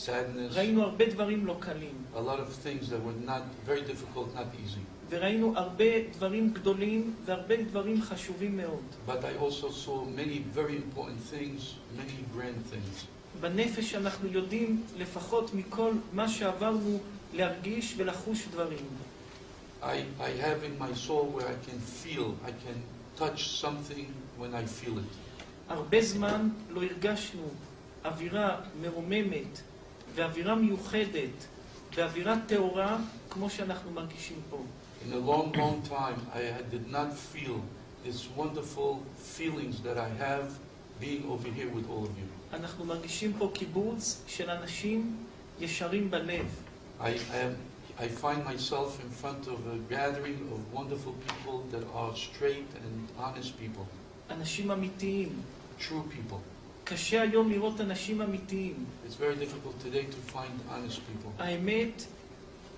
Speaker 2: sadness,
Speaker 1: ראינו הרבה דברים לא קלים.
Speaker 2: a lot of things that were not very difficult, not easy.
Speaker 1: וראינו הרבה דברים גדולים והרבה דברים חשובים מאוד.
Speaker 2: But I also saw many very important things, many grand things.
Speaker 1: בנפש אנחנו יודעים לפחות מכל מה שעברנו להרגיש ולחוש דברים.
Speaker 2: I have in my soul where I can feel, I can touch something when I feel it.
Speaker 1: הרבה זמן לא הרגשנו אווירה מרוממת ואווירה מיוחדת ואווירה טהורה כמו שאנחנו מרגישים פה.
Speaker 2: In a long, long time, I did not feel this wonderful feelings that I have being over here with all of you.
Speaker 1: אנחנו מרגישים פה קיבוץ של אנשים ישרים בלב.
Speaker 2: I find myself in front of a gathering of wonderful people that are straight and honest people,
Speaker 1: אנשים אמיתיים.
Speaker 2: true people.
Speaker 1: קשה היום לראות אנשים אמיתיים.
Speaker 2: It's very difficult today to find honest people.
Speaker 1: האמת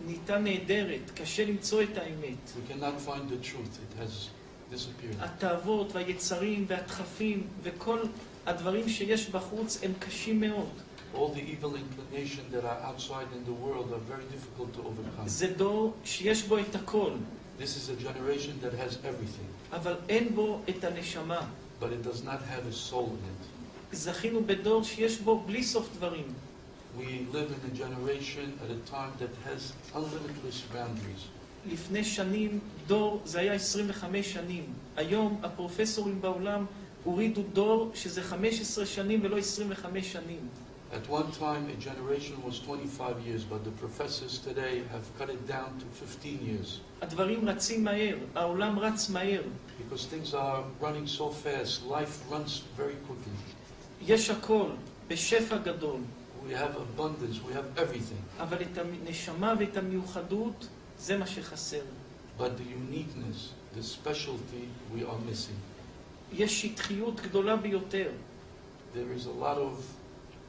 Speaker 1: נהייתה נהדרת, קשה למצוא את האמת.
Speaker 2: We cannot find the truth. It has disappeared.
Speaker 1: התאוות והיצרים והדחפים וכל הדברים שיש בחוץ הם קשים מאוד.
Speaker 2: All the evil inclination that are outside in the world are very difficult to overcome.
Speaker 1: זה דור שיש בו את הכל,
Speaker 2: This is a generation that has everything,
Speaker 1: אבל אין בו את הנשמה.
Speaker 2: but it does not have a soul in it.
Speaker 1: זכינו בדור שיש בו בלי סוף דברים.
Speaker 2: We live in a generation at a time that has unlimitless boundaries.
Speaker 1: לפני שנים, דור זה היה 25 שנים. היום הפרופסורים בעולם הורידו דור שזה 15 שנים ולא 25 שנים.
Speaker 2: At one time, a generation was 25 years, but the professors today have cut it down to 15 years.
Speaker 1: הדברים רצים מהר, העולם רץ מהר.
Speaker 2: Because things are running so fast, life runs very quickly.
Speaker 1: יש הכל, בשפע גדול.
Speaker 2: We have abundance, we have everything.
Speaker 1: אבל את הנשמה ואת המיוחדות, זה מה שחסר.
Speaker 2: But the uniqueness, the specialty, we are missing.
Speaker 1: יש שטחיות גדולה ביותר.
Speaker 2: There is a lot of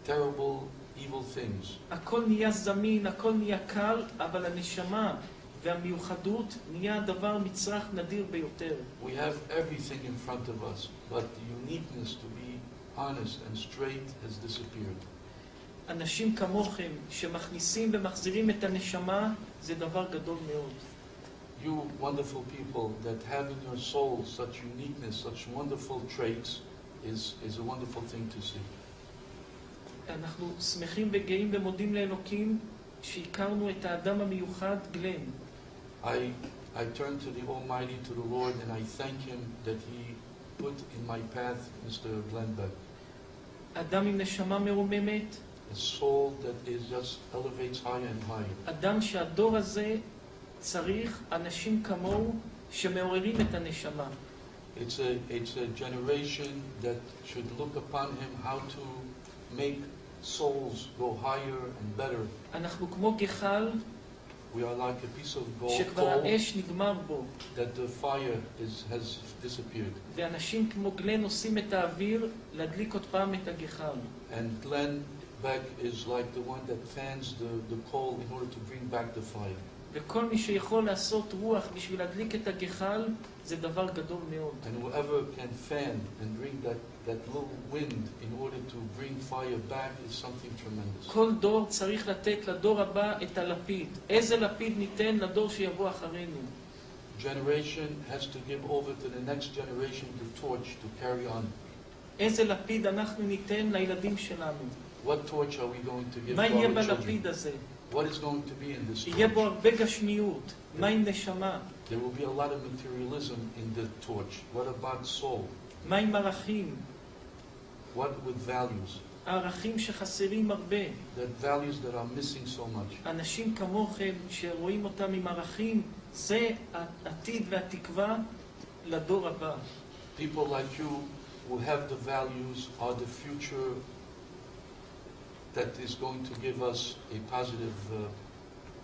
Speaker 2: terrible, evil things.
Speaker 1: הכל נהיה זמין, הכל נהיה קל, אבל הנשמה והמיוחדות נהיה הדבר מצרך נדיר ביותר.
Speaker 2: We have everything in front of us, but the uniqueness to be honest and straight has disappeared.
Speaker 1: אנשים כמוכם שמכניסים ומחזירים את הנשמה, זה דבר גדול מאוד.
Speaker 2: You wonderful people that have in your soul such uniqueness, such wonderful traits, is a wonderful thing to see.
Speaker 1: אנחנו שמחים וגאים ומודים לאלוקים שהכרנו את האדם המיוחד גלן.
Speaker 2: I turn to the Almighty, to the Lord, and I thank Him that He put in my path Mr. Glenn Beck.
Speaker 1: אדם עם נשמה מרוממת,
Speaker 2: A soul that is just elevates higher and higher.
Speaker 1: אדם שהדור הזה צריך אנשים כמוהו שמעוררים את הנשמה.
Speaker 2: It's a generation that should look upon him how to make souls go higher and better.
Speaker 1: אנחנו כמו גחל
Speaker 2: We are like a piece of gold
Speaker 1: שכבר
Speaker 2: coal
Speaker 1: האש נגמר בו,
Speaker 2: that the fire has disappeared.
Speaker 1: ואנשים כמו גלן עושים את האוויר להדליק עוד פעם את הגחל.
Speaker 2: And Glenn back is like the one that fans the coal in order to bring back the fire.
Speaker 1: וכל מי שיכול לעשות רוח בשביל להדליק את הגחל, זה דבר גדול מאוד.
Speaker 2: And whoever can fan and bring that little wind in order to bring fire back is something tremendous.
Speaker 1: כל דור צריך לתת לדור הבא את הלפיד. איזה לפיד ניתן לדור שיבוא אחרינו?
Speaker 2: Generation has to give over to the next generation the torch to carry on.
Speaker 1: איזה לפיד אנחנו ניתן לילדים שלנו?
Speaker 2: What torch are we going to give
Speaker 1: מה
Speaker 2: to
Speaker 1: יהיה
Speaker 2: our children?
Speaker 1: בלפיד הזה?
Speaker 2: What is going to be in this
Speaker 1: יהיה בו
Speaker 2: torch?
Speaker 1: הרבה גשמיות. מה עם נשמה?
Speaker 2: There will be a lot of materialism in the torch. What about soul?
Speaker 1: מה עם ערכים?
Speaker 2: What with values?
Speaker 1: הערכים שחסרים הרבה.
Speaker 2: That values that are missing so much.
Speaker 1: אנשים כמוכם שרואים אותם עם ערכים, זה העתיד והתקווה לדור הבא.
Speaker 2: People like you who have the values are the future that is going to give us a positive,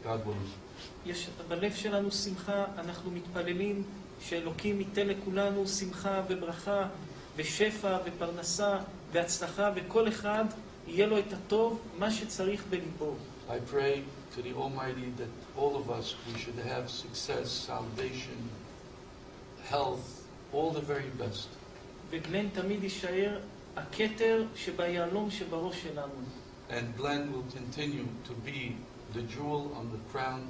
Speaker 2: God willing.
Speaker 1: יש בלב שלנו שמחה, אנחנו מתפללים שאלוקים ייתן לכולנו שמחה וברכה ושפע ופרנסה והצלחה, וכל אחד יהיה לו את הטוב, מה שצריך בליבו.
Speaker 2: I pray to the Almighty that all of us, we should have success, salvation, health, all the very best.
Speaker 1: וגלן תמיד יישאר הכתר שביהלום שבראש שלנו.
Speaker 2: And Glenn will continue to be the jewel on the crown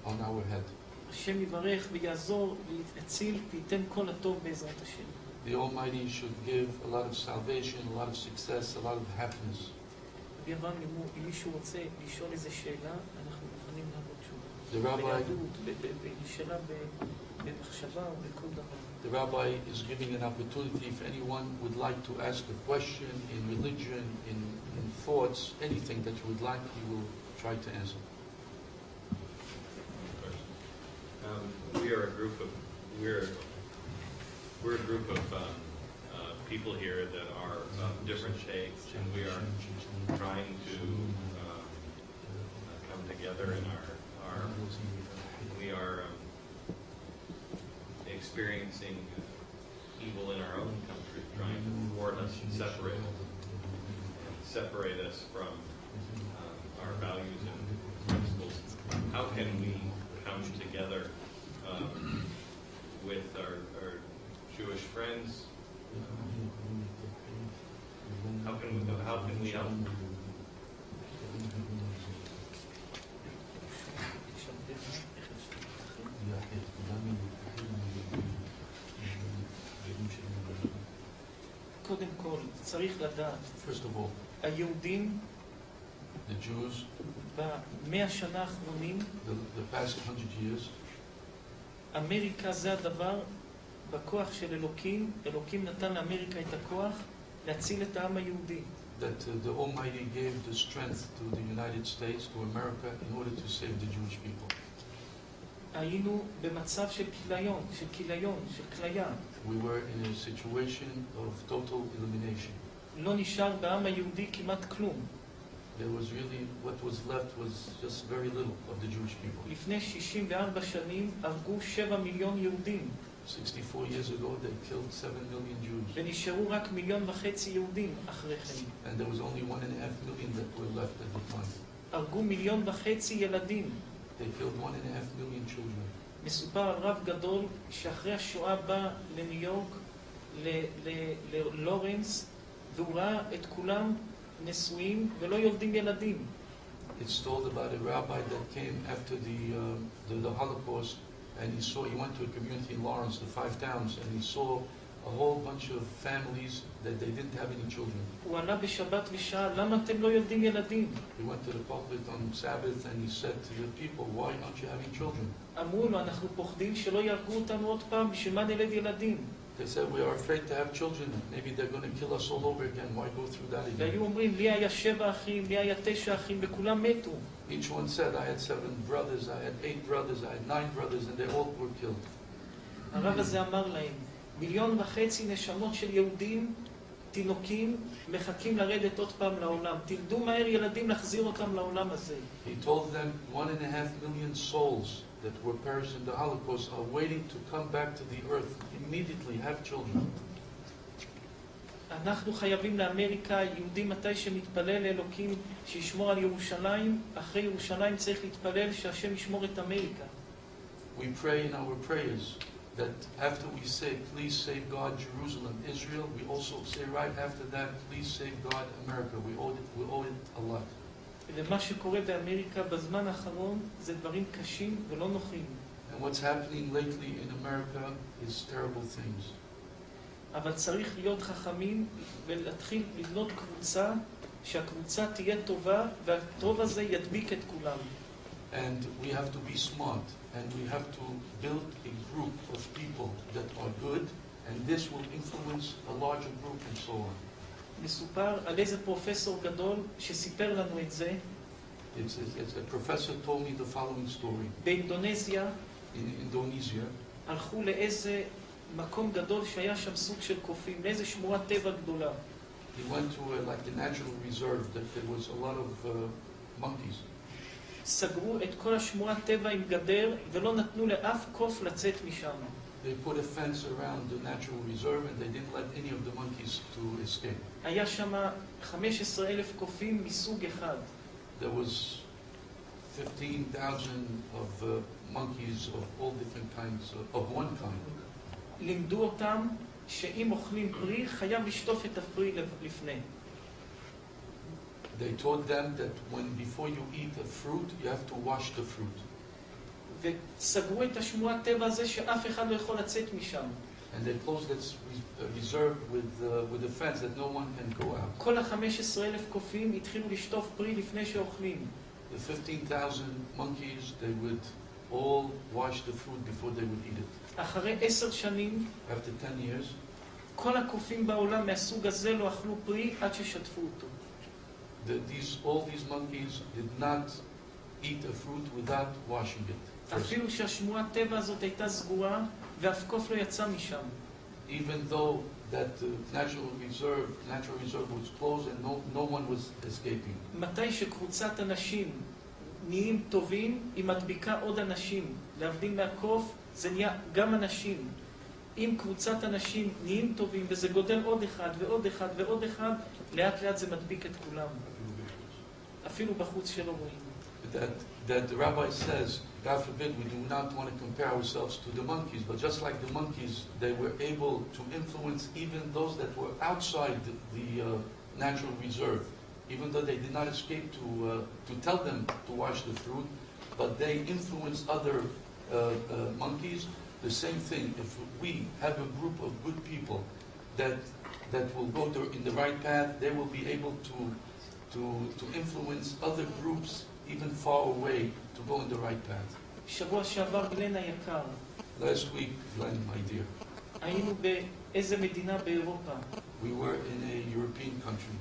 Speaker 2: on our head.
Speaker 1: השם יברך ויעזור ויציל וייתן כל הטוב בעזרת השם.
Speaker 2: The Almighty should give a lot of salvation, a lot of success, a lot of happiness.
Speaker 1: רבי אברהם, אם מישהו רוצה לשאול איזה שאלה, אנחנו מוכנים לעבוד
Speaker 2: The
Speaker 1: תשובה.
Speaker 2: rabbi,
Speaker 1: ביהדות, בשאלה במחשבה או בכל דבר.
Speaker 2: the rabbi is giving an opportunity if anyone would like to ask a question in religion, in thoughts, anything that you would like, he will try to answer.
Speaker 3: We are a group of we're a group of people here that are of different shapes, and we are trying to come together in our we are experiencing evil in our own country, trying to thwart us and separate us from our values and principles. How can we come together with our Jewish friends? How can we help?
Speaker 1: קודם כל, צריך לדעת,
Speaker 2: First of all,
Speaker 1: היהודים
Speaker 2: the Jews,
Speaker 1: ב100 שנה האחרונים,
Speaker 2: the past 100 years,
Speaker 1: אמריקה זה הדבר, בכוח של אלוקים, אלוקים נתן לאמריקה את הכוח להציל את העם היהודי.
Speaker 2: that the Almighty gave the strength to the United States, to America, in order to save the Jewish people.
Speaker 1: היינו במצב של כיליון, של כליה.
Speaker 2: We were in a situation of total elimination.
Speaker 1: לא נשאר בעם היהודי כמעט כלום.
Speaker 2: There was really, what was left was just very little of the Jewish people.
Speaker 1: לפני 64 שנים הרגו 7 מיליון יהודים.
Speaker 2: 64 years ago, they killed 7 million Jews.
Speaker 1: ונשארו רק 1.5 מיליון יהודים אחרי כן.
Speaker 2: And there was only 1.5 million that were left at the time.
Speaker 1: הרגו 1.5 מיליון ילדים.
Speaker 2: They killed 1.5 million children.
Speaker 1: מסופר על רב גדול שאחרי השואה בא לניו יורק, ללורנס, והוא ראה את כולם נשואים ולא יולדים ילדים.
Speaker 2: It's told about a rabbi that came after the Holocaust, and he went to a community in Lawrence, the 5 towns, and he saw a whole bunch of families that they didn't have any children.
Speaker 1: הוא עלה בשבת ושאל, למה אתם לא יולדים ילדים?
Speaker 2: He went to the pulpit on Sabbath and he said to the people, why aren't you having children?
Speaker 1: אמרו לו, אנחנו פוחדים שלא יהרגו אותנו עוד פעם, בשביל מה נלד ילדים?
Speaker 2: They said, we are afraid to have children. Maybe they're going to kill us all over again. Why go through that again?
Speaker 1: והיו אומרים, לי היה 7 אחים, לי היה 9 אחים, וכולם מתו.
Speaker 2: Each one said, I had 7 brothers, I had 8 brothers, I had 9 brothers, and they all were killed.
Speaker 1: הרב הזה אמר להם, 1.5 מיליון נשמות של יהודים, תינוקים, מחכים לרדת עוד פעם לעולם. תלדו מהר ילדים להחזיר אותם לעולם הזה.
Speaker 2: He told them 1.5 million souls that were perished in the Holocaust are waiting to come back to the earth. Immediately have children.
Speaker 1: אנחנו חייבים לאמריקה, יהודי מתי שמתפלל לאלוקים שישמור על ירושלים, אחרי ירושלים צריך להתפלל שהשם ישמור את אמריקה.
Speaker 2: We pray in our prayers that after we say, please save God, Jerusalem, Israel, we also say right after that, please save God, America. We owe it a lot.
Speaker 1: ומה שקורה באמריקה בזמן האחרון זה דברים קשים ולא נוחים.
Speaker 2: And what's happening lately in America is terrible things.
Speaker 1: אבל צריך להיות חכמים ולהתחיל לבנות קבוצה, שהקבוצה תהיה טובה והטוב הזה ידביק את כולם.
Speaker 2: And we have to be smart, and we have to build a group of people that are good, and this will influence a larger group and so on.
Speaker 1: מסופר על איזה פרופסור גדול שסיפר לנו את זה.
Speaker 2: A professor told me the following story.
Speaker 1: באינדונזיה,
Speaker 2: In Indonesia,
Speaker 1: הלכו לאיזה מקום גדול שהיה שם סוג של קופים, לאיזה שמורת טבע גדולה.
Speaker 2: he went to like a natural reserve that there was a lot of monkeys.
Speaker 1: סגרו את כל השמורת טבע עם גדר ולא נתנו לאף קוף לצאת משם.
Speaker 2: They put a fence around the natural reserve and they didn't let any of the monkeys to escape.
Speaker 1: היה שם 15,000 קופים מסוג אחד.
Speaker 2: There was 15,000 of monkeys of all different kinds, of one kind.
Speaker 1: לימדו אותם שאם אוכלים פרי, חייב לשטוף את הפרי לפני.
Speaker 2: They taught them that before you eat a fruit, you have to wash the fruit.
Speaker 1: וסגרו את השמורת טבע הזה שאף אחד לא יכול לצאת משם.
Speaker 2: And they closed this reserve with a fence that no one can go out.
Speaker 1: כל ה-15,000 קופים התחילו לשטוף פרי לפני שאוכלים.
Speaker 2: The 15,000 monkeys, they would all wash the fruit before they would eat it.
Speaker 1: אחרי 10 שנים,
Speaker 2: After 10 years,
Speaker 1: כל הקופים בעולם מהסוג הזה לא אכלו פרי עד ששטפו אותו.
Speaker 2: all these monkeys did not eat a fruit without washing it.
Speaker 1: אפילו שהשמורת טבע הזאת הייתה סגורה ואף קוף לא יצא משם.
Speaker 2: Even though that natural reserve was closed and no one was escaping.
Speaker 1: מתי שקבוצת אנשים נהיים טובים, היא מדביקה עוד אנשים. להבדיל מהקוף, זה נהיה גם אנשים. אם קבוצת אנשים נהיים טובים וזה גודל עוד אחד ועוד אחד ועוד אחד, לאט לאט זה מדביק את כולם. אפילו בחוץ שלא רואים.
Speaker 2: That the rabbi says, God forbid, we do not want to compare ourselves to the monkeys, but just like the monkeys, they were able to influence even those that were outside the natural reserve, even though they did not escape to tell them to wash the fruit, but they influenced other monkeys. The same thing, if we have a group of good people that will go in the right path, they will be able to influence other groups even far away to go in the right path.
Speaker 1: שבוע שעבר גלן היקר.
Speaker 2: Last week, Glenn, my dear,
Speaker 1: היינו באיזה מדינה באירופה.
Speaker 2: we were in a European country.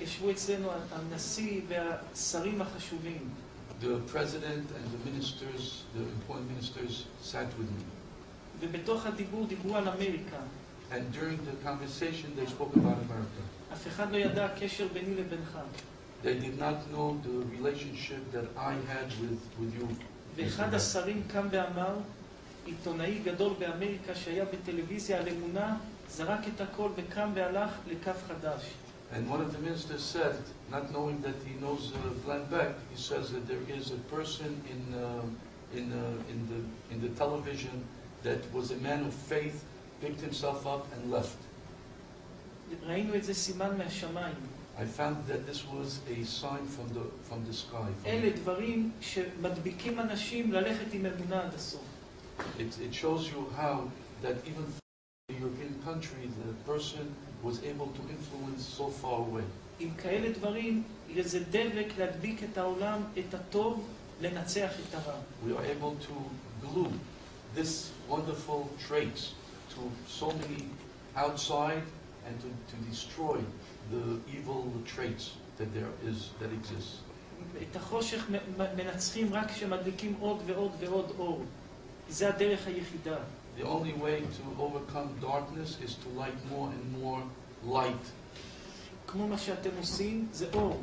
Speaker 1: ישבו אצלנו הנשיא והשרים החשובים.
Speaker 2: The president and the ministers, the important ministers, sat with me.
Speaker 1: ובתוך הדיבור דיברו על אמריקה.
Speaker 2: And during the conversation, they spoke about America.
Speaker 1: אף אחד לא ידע הקשר ביני לבינך.
Speaker 2: They did not know the relationship that I had with you.
Speaker 1: ואחד השרים קם ואמר, עיתונאי גדול באמריקה שהיה בטלוויזיה על אמונה, זרק את הכל וקם והלך לקו חדש.
Speaker 2: And one of the ministers said, not knowing that he knows Glenn Beck, he says that there is a person in the television that was a man of faith, picked himself up and left.
Speaker 1: ראינו את זה סימן מהשמיים.
Speaker 2: I found that this was a sign from the sky.
Speaker 1: אלה דברים שמדביקים אנשים ללכת עם אמונה עד הסוף.
Speaker 2: It shows you how that even in a European country, the person was able to influence so far away.
Speaker 1: עם כאלה דברים, זה דבק להדביק את העולם, את הטוב, לנצח את הרע.
Speaker 2: We are able to glue this wonderful traits to so many outside and to destroy the evil traits that exist.
Speaker 1: את החושך מנצחים רק כשמדליקים עוד ועוד ועוד אור. זה הדרך היחידה.
Speaker 2: The only way to overcome darkness is to light more and more light.
Speaker 1: כמו מה שאתם עושים, זה אור.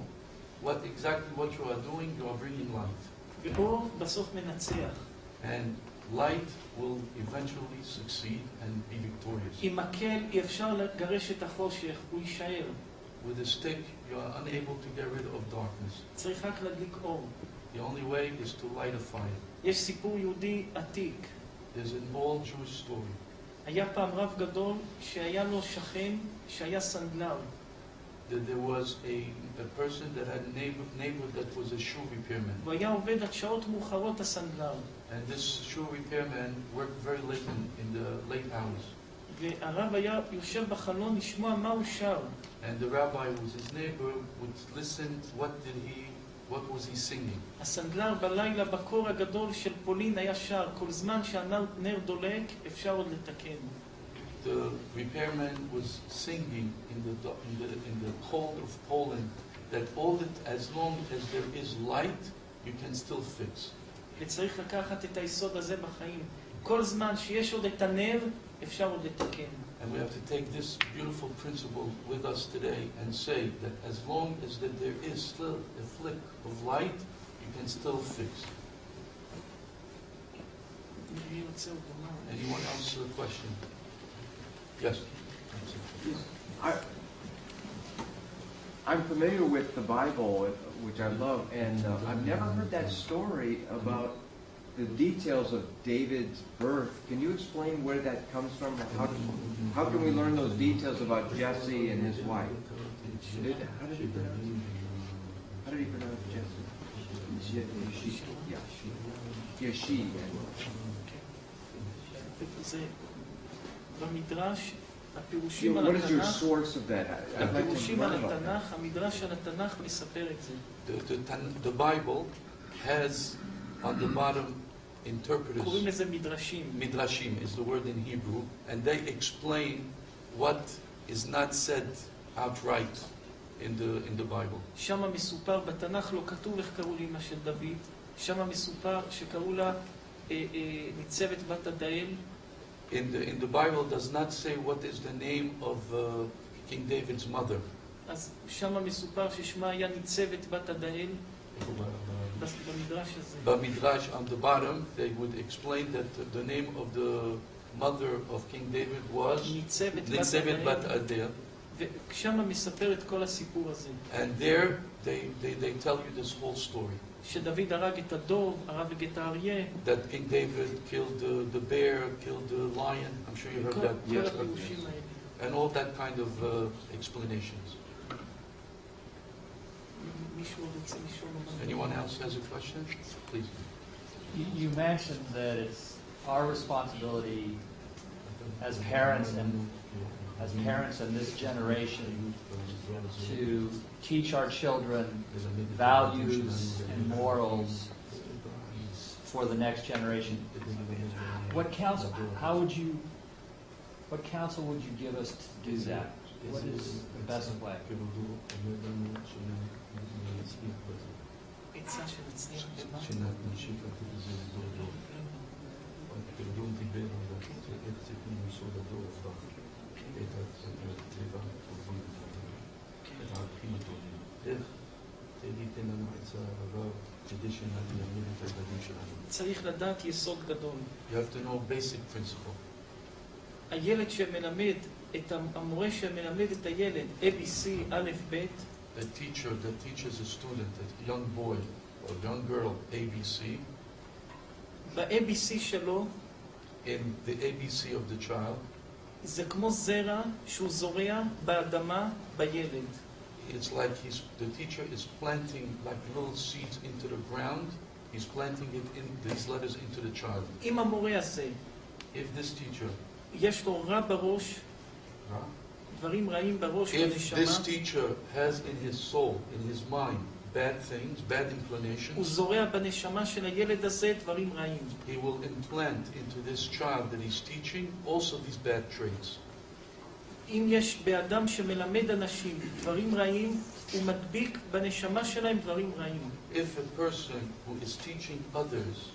Speaker 2: Exactly what you are doing, you are bringing light.
Speaker 1: ואור בסוף מנצח.
Speaker 2: And light will eventually succeed and be victorious.
Speaker 1: עם מקל אי אפשר לגרש את החושך, הוא יישאר.
Speaker 2: With a stick, you are unable to get rid of darkness.
Speaker 1: צריך רק להדליק אור.
Speaker 2: The only way is to light a fire.
Speaker 1: יש סיפור יהודי עתיק.
Speaker 2: There's an old Jewish story.
Speaker 1: היה פעם רב גדול שהיה לו שכן שהיה סנדלר.
Speaker 2: That there was a person that had a neighbor that was a shoe repairman.
Speaker 1: והוא היה עובד עד שעות מאוחרות הסנדלר.
Speaker 2: And this shoe repairman worked very late in the late hours.
Speaker 1: והרב היה יושב בחלון לשמוע מה הוא שר.
Speaker 2: And the rabbi, who was his neighbor, would listen what was he singing.
Speaker 1: הסנדלר בלילה בקור הגדול של פולין היה שר, כל זמן שהנר דולק אפשר עוד לתקן.
Speaker 2: The repairman was singing in the cold of Poland that as long as there is light, you can still fix.
Speaker 1: וצריך לקחת את היסוד הזה בחיים. כל זמן שיש עוד את הנר, אפשר עוד לתקן.
Speaker 2: And we have to take this beautiful principle with us today and say that as long as that there is still a flick of light, you can still fix. Anyone else a question? Yes.
Speaker 4: I'm familiar with the Bible, which I love, and I've never heard that story about the details of David's birth. Can you explain where that comes from? How can we learn those details about Jesse and his wife? How did he pronounce Jesse? Yeshi.
Speaker 1: במדרש, הפירושים על
Speaker 4: What is your
Speaker 1: התנ"ך,
Speaker 4: source of that? I'd like to
Speaker 1: הפירושים על
Speaker 4: learn about that.
Speaker 1: התנ"ך, המדרש על התנ"ך מספר את זה.
Speaker 2: The Bible has on the bottom interpreters.
Speaker 1: קוראים לזה מדרשים.
Speaker 2: Midrashim is the word in Hebrew, and they explain what is not said outright in the Bible.
Speaker 1: שם מסופר, בתנ"ך לא כתוב איך קראו לאמא של דוד, שם מסופר שקראו לה ניצבת בת עדאל.
Speaker 2: In the Bible does not say what is the name of King David's mother.
Speaker 1: אז שם מסופר ששמה היה ניצבת בת עדאל. במדרש הזה.
Speaker 2: Bamidrash on the bottom, they would explain that the name of the mother of King David was Nitzevet Bat Adel.
Speaker 1: ושם מספר את כל הסיפור הזה.
Speaker 2: And there they tell you this whole story.
Speaker 1: שדוד הרג את הדוב, הרג את האריה.
Speaker 2: That King David killed the bear, killed the lion. I'm sure you heard that.
Speaker 1: כל הפירושים האלה.
Speaker 2: And all that kind of explanations. Anyone else has a question? Please.
Speaker 5: You mentioned that it's our responsibility as parents in this generation to teach our children values and morals for the next generation. What counsel would you give us to do that? What is the best way?
Speaker 1: עצה שנצליח במה? צריך לדעת יסוד גדול.
Speaker 2: You have to know basic principle.
Speaker 1: הילד שמלמד, המורה שמלמד את הילד, ABC, א', ב',
Speaker 2: A teacher that teaches a student, a young boy or young girl, ABC,
Speaker 1: ב-ABC שלו,
Speaker 2: in the ABC of the child,
Speaker 1: זה כמו זרע שהוא זורע באדמה בילד.
Speaker 2: it's like the teacher is planting like little seeds into the ground. He's planting these letters into the child.
Speaker 1: אם המורה הזה,
Speaker 2: If this teacher,
Speaker 1: יש לו רע בראש, דברים רעים בראש
Speaker 2: if
Speaker 1: בנשמה,
Speaker 2: this teacher has in his soul, in his mind, bad things, bad
Speaker 1: הוא
Speaker 2: inclinations,
Speaker 1: זורע בנשמה של הילד הזה דברים רעים.
Speaker 2: he will implant into this child that he's teaching also these bad traits.
Speaker 1: אם יש באדם שמלמד אנשים דברים רעים, הוא מדביק בנשמה שלהם דברים רעים.
Speaker 2: If a person who is teaching others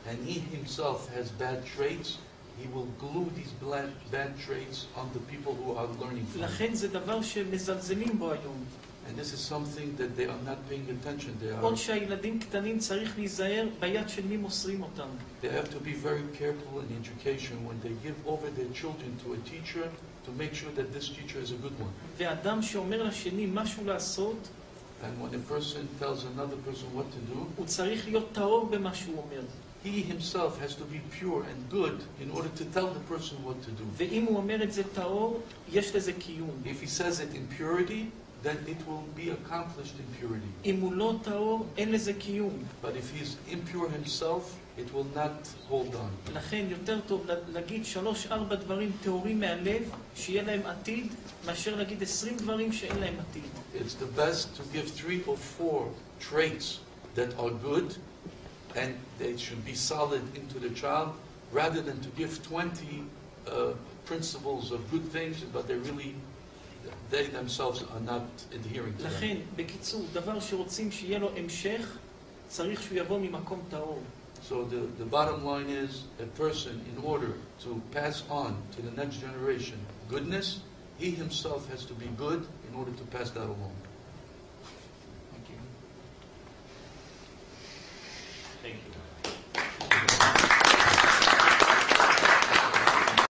Speaker 2: and he himself has bad traits, he will glue these bad traits on the people who are learning from him.
Speaker 1: לכן זה דבר שמזלזלים בו היום.
Speaker 2: And this is something that they are not paying attention.
Speaker 1: עוד שהילדים קטנים צריך להיזהר ביד של מי מוסרים אותם.
Speaker 2: They have to be very careful in education when they give over their children to a teacher to make sure that this teacher is a good one.
Speaker 1: ואדם שאומר לשני משהו לעשות,
Speaker 2: And when a person tells another person what to do,
Speaker 1: הוא צריך להיות טהור במה שהוא אומר.
Speaker 2: he himself has to be pure and good in order to tell the person what to do.
Speaker 1: ואם הוא אומר את זה טהור, יש לזה קיום.
Speaker 2: If he says it in purity, then it will be accomplished in purity.
Speaker 1: אם הוא לא טהור, אין לזה קיום.
Speaker 2: But if he's impure himself, it will not hold on.
Speaker 1: לכן יותר טוב להגיד 3-4 דברים טהורים מהלב, שיהיה להם עתיד, מאשר להגיד 20 דברים שאין להם עתיד.
Speaker 2: It's the best to give 3 or 4 traits that are good and they should be solid into the child, rather than to give 20 principles of good things, but they themselves are not adhering to them.
Speaker 1: לכן, בקיצור, דבר שרוצים שיהיה לו המשך, צריך שהוא יבוא ממקום טהור.
Speaker 2: So the bottom line is, a person, in order to pass on to the next generation goodness, he himself has to be good in order to pass that along.